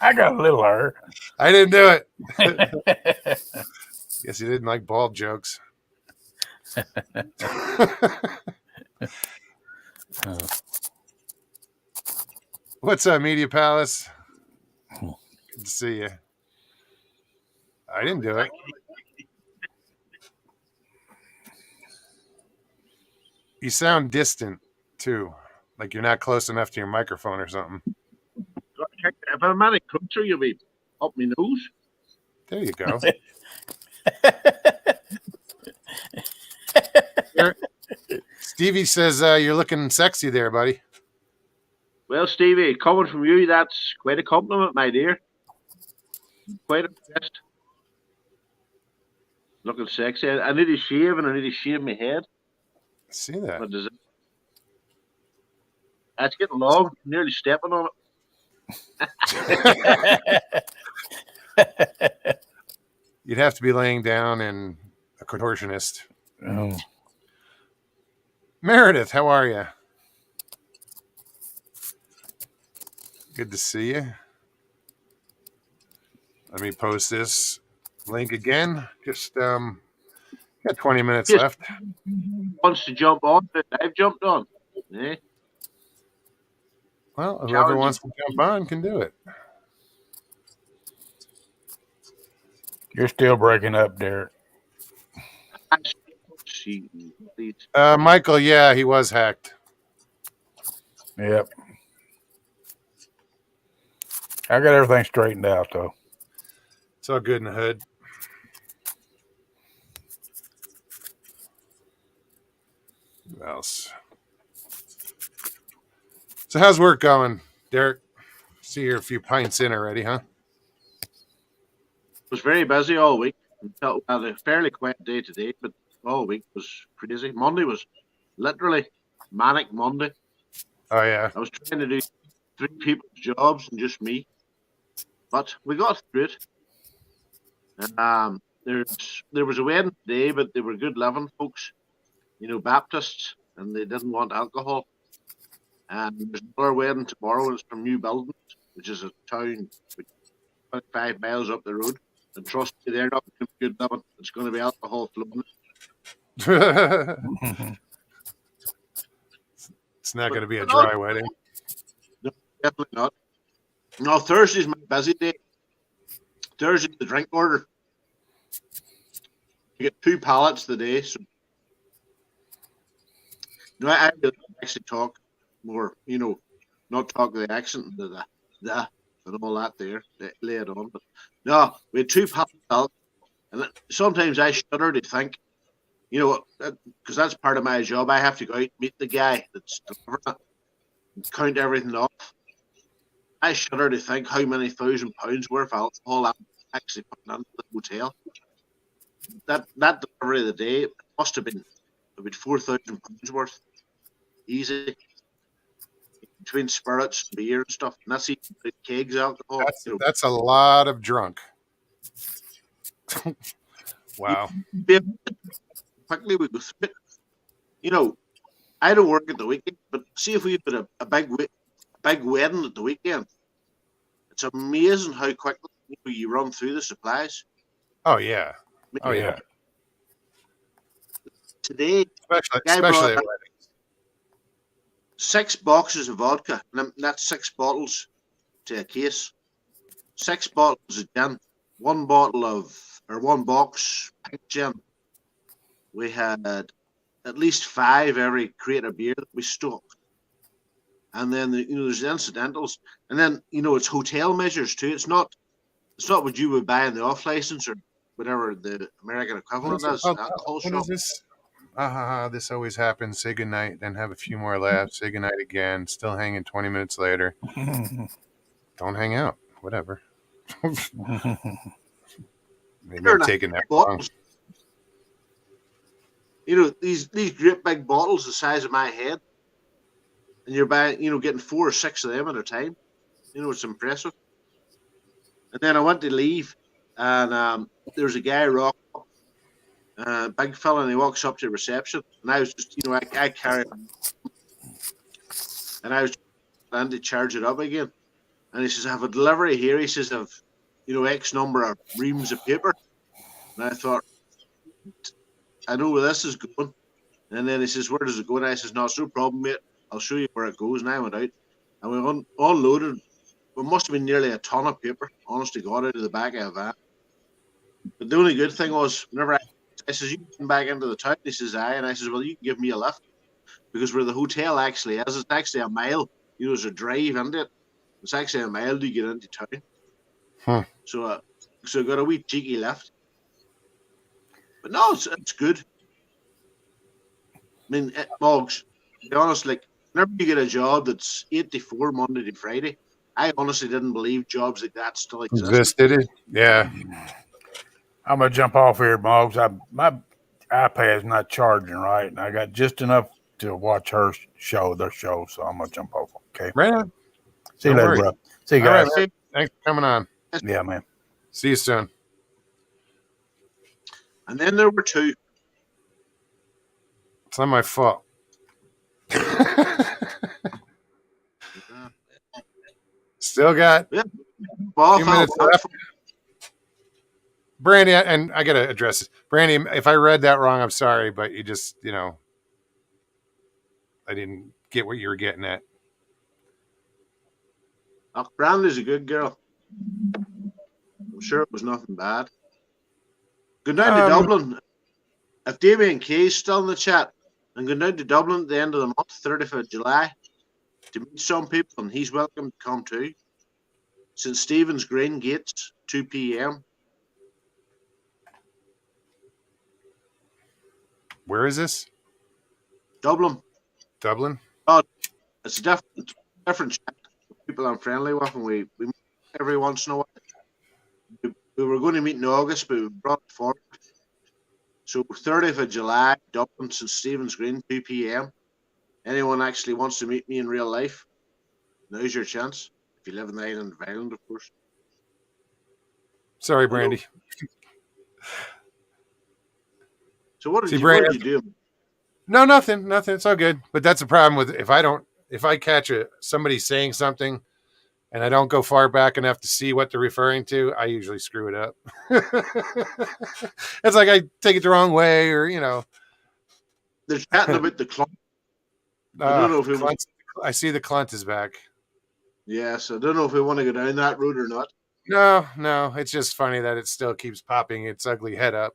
I got a little hair. I didn't do it. Guess he didn't like bald jokes. What's up, Media Palace? Good to see you. I didn't do it. You sound distant too, like you're not close enough to your microphone or something. If I'm any closer, you'll be up my nose. There you go. Stevie says you're looking sexy there, buddy. Well, Stevie, coming from you, that's quite a compliment, my dear. Quite impressed. Looking sexy. I need to shave and I need to shave my head. I see that. What does it? That's getting long. Nearly stepping on it. You'd have to be laying down in a contortionist. Oh. Meredith, how are you? Good to see you. Let me post this link again. Just got 20 minutes left. Wants to jump on, but I've jumped on. Eh? Well, whoever wants to jump on can do it. You're still breaking up, Derek. Michael, yeah, he was hacked. Yep. I got everything straightened out, though. It's all good in the hood. What else? So how's work going, Derek? See you're a few pints in already, huh? Was very busy all week. Well, a fairly quiet day today, but all week was crazy. Monday was literally manic Monday. Oh, yeah. I was trying to do 3 people's jobs and just me. But we got through it. There was a wedding today, but they were good living folks, Baptists, and they didn't want alcohol. And there's another wedding tomorrow. It's from New Buildings, which is a town 25 miles up the road. And trust me, they're not going to be good living. It's going to be alcohol flowing. It's not going to be a dry wedding. No, definitely not. No, Thursday's my busy day. Thursday's the drink order. You get 2 pallets today. So, I really actually talk more, not talk the accent, the and all that there, lay it on. But no, we had 2 pallets, and sometimes I shudder to think, because that's part of my job. I have to go out and meet the guy that's delivering it and count everything off. I shudder to think how many £1,000 worth of alcohol I'm actually putting into the hotel. That delivery of the day must have been about £4,000 worth, easy, between spirits, beer, and stuff. And that's even kegs alcohol. That's a lot of drunk. Wow. Quickly we go through it. I don't work at the weekend, but see if we put a big wedding at the weekend. It's amazing how quickly you run through the supplies. Oh yeah. Oh yeah. Today, especially 6 boxes of vodka, and that's 6 bottles to a case. 6 bottles of gin, 1 box pink gin. We had at least 5 every crate of beer that we stock. And then there's the incidentals, and then it's hotel measures too. It's not what you would buy in the off license or whatever the American equivalent is. What is this? Ha ha ha, this always happens. Say goodnight, then have a few more laughs. Say goodnight again. Still hanging 20 minutes later. Don't hang out. Whatever. Maybe They're I'm in a taking that wrong. bottles. You know, these great big bottles the size of my head, and you're buying, getting 4 or 6 of them at a time. It's impressive. And then I went to leave, and there's a guy rock up, big fella, and he walks up to reception, and I was just, I carry him, and I was trying to charge it up again, and he says, "I have a delivery here." He says, "Of, X number of reams of paper," and I thought, I know where this is going. And then he says, "Where does it go?" And I says, "No, it's no problem, mate. I'll show you where it goes." And I went out, and we unloaded. It must have been nearly a ton of paper, honest to God, out of the back of a van. But the only good thing was, whenever I says, "You come back into the town," he says, "Aye." And I says, "Well, you can give me a lift, because where the hotel actually is, it's actually a mile. There's a drive into it. It's actually a mile to get into town." Huh. So I got a wee cheeky lift. But no, it's good. I mean, Moggs, to be honest, like, whenever you get a job that's 8 to 4 Monday to Friday, I honestly didn't believe jobs like that still existed. Did it? Yeah. I'm gonna jump off here, Boggs. My iPad's not charging right, and I got just enough to watch their show, so I'm gonna jump off. Okay. Right on. See you Don't later, worry. bro. See you All right, guys. man. Thanks for coming on. Yeah, man. See you soon. And then there were 2. It's not my fault. Still got a few minutes left. Brandy, and I got to address this. Brandy, if I read that wrong, I'm sorry, but you just, I didn't get what you were getting at. Brandy's a good girl. I'm sure it was nothing bad. Go down to Dublin. If Damien Kay's still in the chat, I'm going down to Dublin at the end of the month, 30th of July, to meet some people, and he's welcome to come too. St. Stephen's Green Gates, 2 p.m. Where is this? Dublin. Oh, It's a different chat. People I'm friendly with, and we meet every once in a while. We were going to meet in August, but we brought it forward. So 30th of July, Dublin, St. Stephen's Green, 2 p.m. Anyone actually wants to meet me in real life, now's your chance. If you live in the island of Ireland, of course. sorry, Brandy. So what did you do? No, nothing. It's all good. But that's the problem with if I catch somebody saying something and I don't go far back enough to see what they're referring to, I usually screw it up. It's like I take it the wrong way, or They're chatting about the clump. I don't know if I see the clunt is back. Yes, I don't know if we want to go down that route or not. No, it's just funny that it still keeps popping its ugly head up.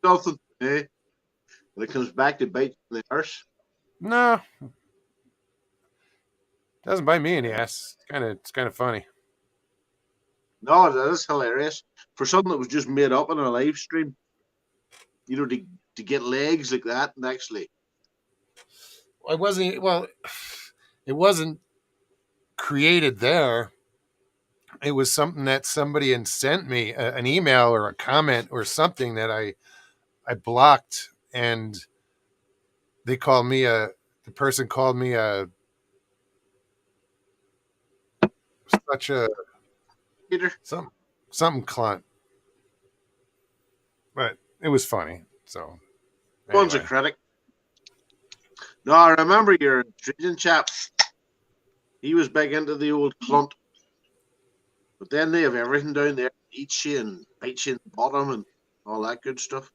Nothing, eh? When it comes back to bite the arse. No, doesn't bite me in the ass. It's kind of funny. No, that is hilarious. For something that was just made up on a live stream, to get legs like that, and actually, it wasn't created there. It was something that somebody had sent me, an email or a comment or something that I blocked, and the person called me such a Peter, something clunt, but it was funny. So one's a critic. No, I remember your Australian chap. He was big into the old clunt. But then they have everything down there. Eats you and bites you in the bottom and all that good stuff.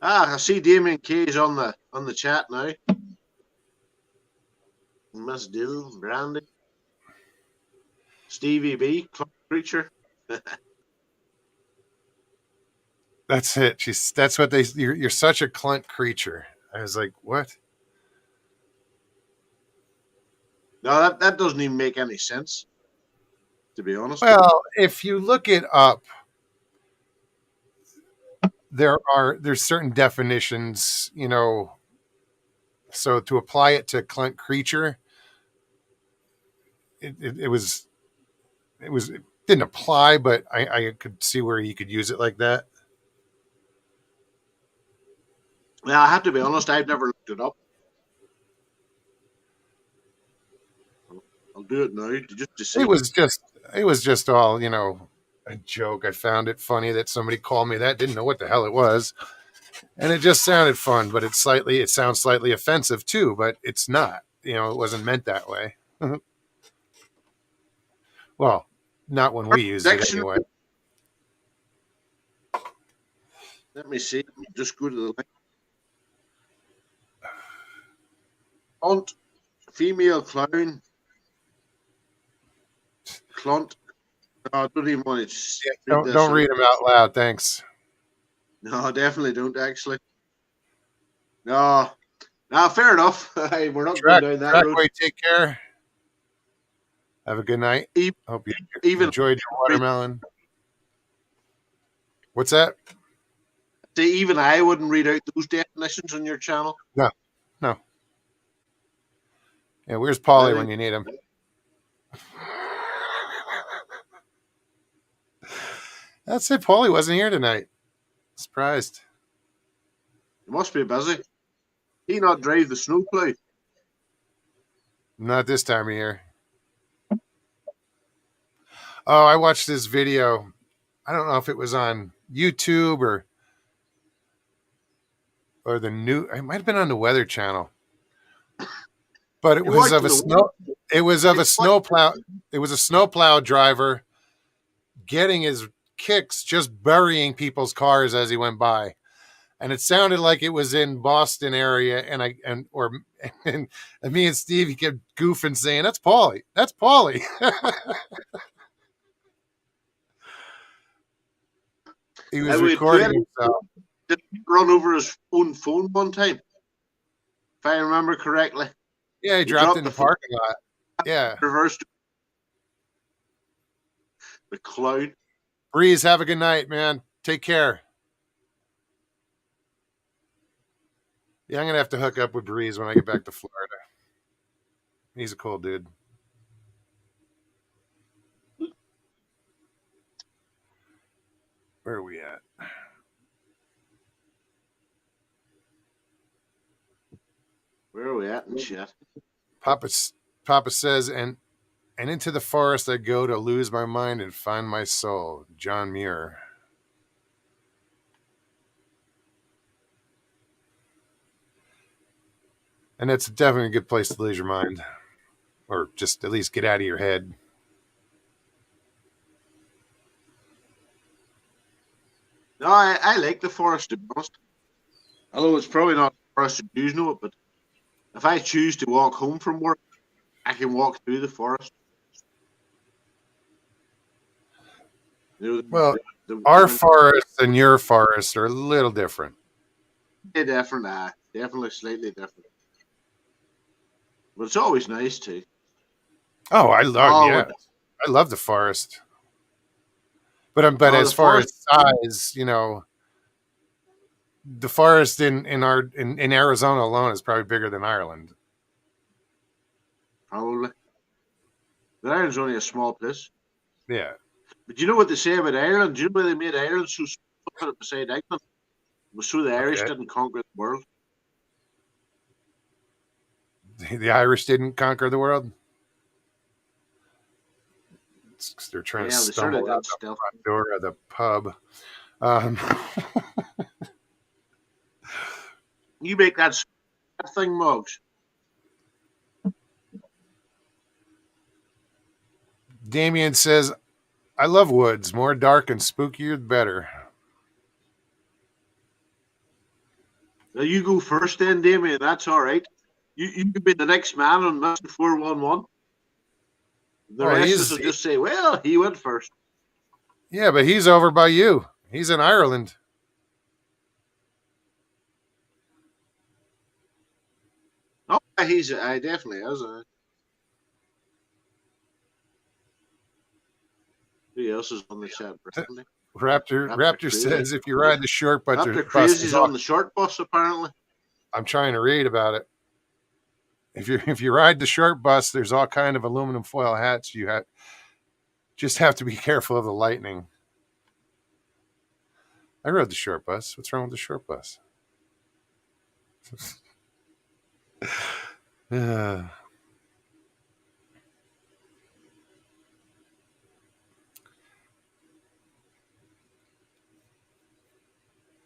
I see Damien Kay's on the chat now. Miss Dill, Brandy, Stevie B, Club Creature. That's it. That's what you're such a clunt creature. I was like, what? No, that doesn't even make any sense. to be honest. Well, if you look it up, there's certain definitions, so to apply it to creature, it didn't apply, but I could see where you could use it like that. Now, I have to be honest, I've never looked it up. I'll do it now just to see. It was just all, a joke. I found it funny that somebody called me that, didn't know what the hell it was. And it just sounded fun, but it sounds slightly offensive too, but it's not. It wasn't meant that way. Well, not when we use it Dictionary. anyway. Let me see. Just go to the link. Clunt, female clown. Clunt. No, I don't even want to Don't read them out loud, thanks. No, I definitely don't actually. No, fair enough. We're not going down that road. Take care. Have a good night. Hope you enjoyed your watermelon. What's that? See, even I wouldn't read out those definitions on your channel. No. Yeah, where's Paulie when you need him? That's it. Paulie wasn't here tonight. Surprised. He must be busy. He not drive the snowplow. Not this time of year. Oh, I watched this video. I don't know if it was on YouTube or the new. It might have been on the Weather Channel. But it was of a snowplow. It was a snowplow driver getting his kicks, just burying people's cars as he went by, and it sounded like it was in Boston area. And me and Steve kept goofing, saying, "That's Paulie. That's Paulie." He was recording himself. Did he run over his own phone one time? If I remember correctly. Yeah, he dropped in the parking lot. Yeah. Reversed. The clown. Breeze, have a good night, man. Take care. Yeah, I'm going to have to hook up with Breeze when I get back to Florida. He's a cool dude. Where are we at? Where are we at and shit? Papa says, and into the forest I go to lose my mind and find my soul. John Muir. And it's definitely a good place to lose your mind, or just at least get out of your head. No, I like the forest, to be honest. Although it's probably not for us to use know it, but if I choose to walk home from work, I can walk through the forest. Well, our forest and your forest are a little different. Yeah, different, definitely slightly different. But it's always nice too. Oh, I love the forest. But as far as size, the forest in Arizona alone is probably bigger than Ireland. Probably. But Ireland's only a small place. Yeah. But you know what they say about Ireland? Do you know why they made Ireland so put it beside England? It was so the Irish didn't conquer the world. The Irish didn't conquer the world? They're trying to stumble out the front door of the pub. You make that thing, Mugs. Damien says, I love woods. More dark and spookier, the better. Now you go first then, Damien. That's all right. You could be the next man on Mission 411. The rest of us will just say, well, he went first. Yeah, but he's over by you. He's in Ireland. Oh, I definitely is. Who else is on the chat? Bradley? Raptor says if you ride the short bus, Raptor Crazy's on the short bus, apparently. I'm trying to read about it. If you ride the short bus, there's all kind of aluminum foil hats. You just have to be careful of the lightning. I rode the short bus. What's wrong with the short bus?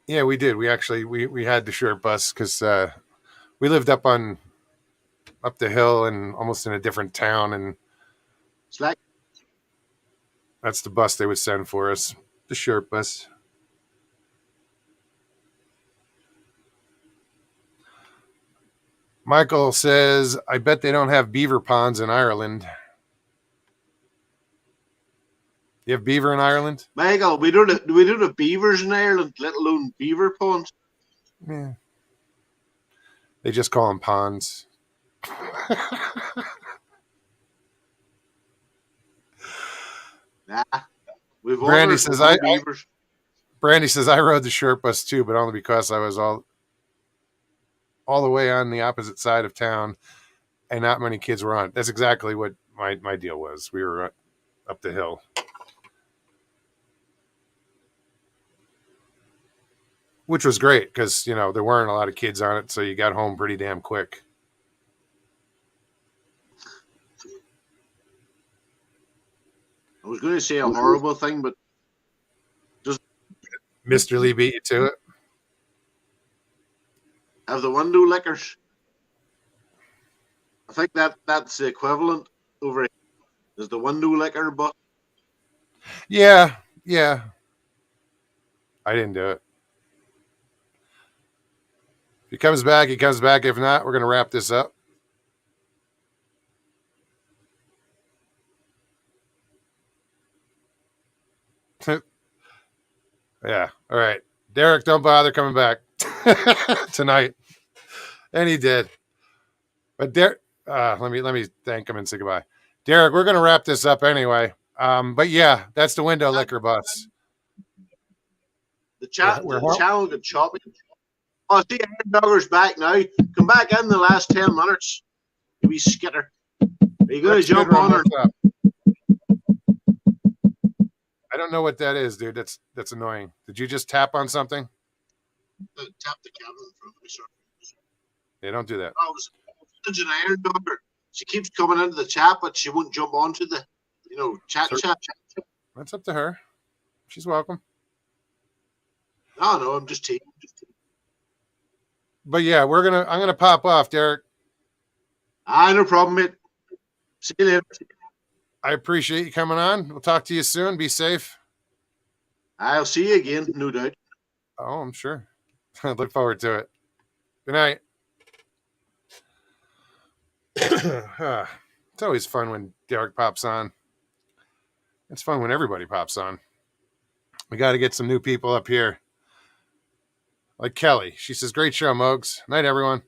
Yeah, we did. We actually we had the short bus because we lived up the hill and almost in a different town, and Slack. that's the bus they would send for us, the short bus. Michael says, I bet they don't have beaver ponds in Ireland. You have beaver in Ireland? Michael, we don't have beavers in Ireland, let alone beaver ponds. Yeah. They just call them ponds. Nah. We've Brandy says I beavers. Brandy says I rode the short bus too, but only because I was all the way on the opposite side of town and not many kids were on it. That's exactly what my deal was. We were up the hill. Which was great because, there weren't a lot of kids on it, so you got home pretty damn quick. I was going to say a horrible thing, but just Mr. Lee beat you to it. have the window lickers. I think that's the equivalent over here. Is the window licker, but Yeah. I didn't do it. If he comes back, he comes back. If not, we're going to wrap this up. Yeah. All right. Derek, don't bother coming back tonight. And he did. But Derek, let me thank him and say goodbye. Derek, we're going to wrap this up anyway. But yeah, that's the window liquor bus. the channel got choppy. Oh, see, Aaron Dogger's back now. Come back in the last 10 minutes. You wee skitter. Are you going to jump on her? I don't know what that is, dude. That's annoying. Did you just tap on something? Tap the camera in front of me, sir. Yeah, don't do that. Oh, it's an Iron Dogger. She keeps coming into the chat, but she won't jump onto the, chat. That's up to her. She's welcome. No, I'm just teasing. But yeah, I'm gonna pop off, Derek. No problem, mate. See you later. I appreciate you coming on. We'll talk to you soon. Be safe. I'll see you again, no doubt. Oh, I'm sure. I look forward to it. Good night. It's always fun when Derek pops on. It's fun when everybody pops on. We got to get some new people up here. Like Kelly. She says, great show, Mogs. Night, everyone.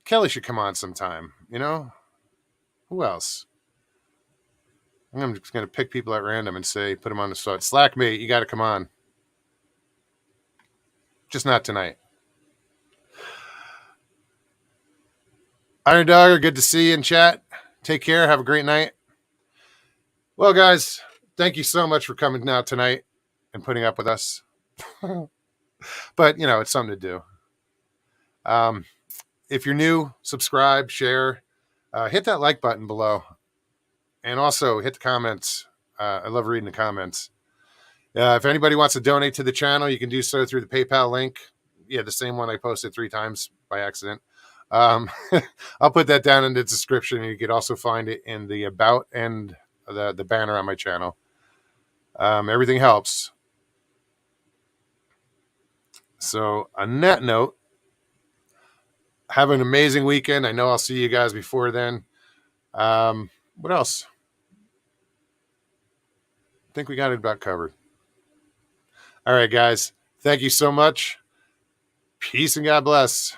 Kelly should come on sometime. Who else? I'm just going to pick people at random and put them on the spot. Slack me. You got to come on. Just not tonight. Iron Dogger, good to see you in chat. Take care. Have a great night. Well, guys, thank you so much for coming out tonight and putting up with us. But, it's something to do. If you're new, subscribe, share, hit that like button below. And also hit the comments. I love reading the comments. If anybody wants to donate to the channel, you can do so through the PayPal link. Yeah, the same one I posted 3 times by accident. I'll put that down in the description. You could also find it in the about and the banner on my channel. Everything helps. So on that note, have an amazing weekend. I know I'll see you guys before then. What else? I think we got it about covered. All right, guys. Thank you so much. Peace and God bless.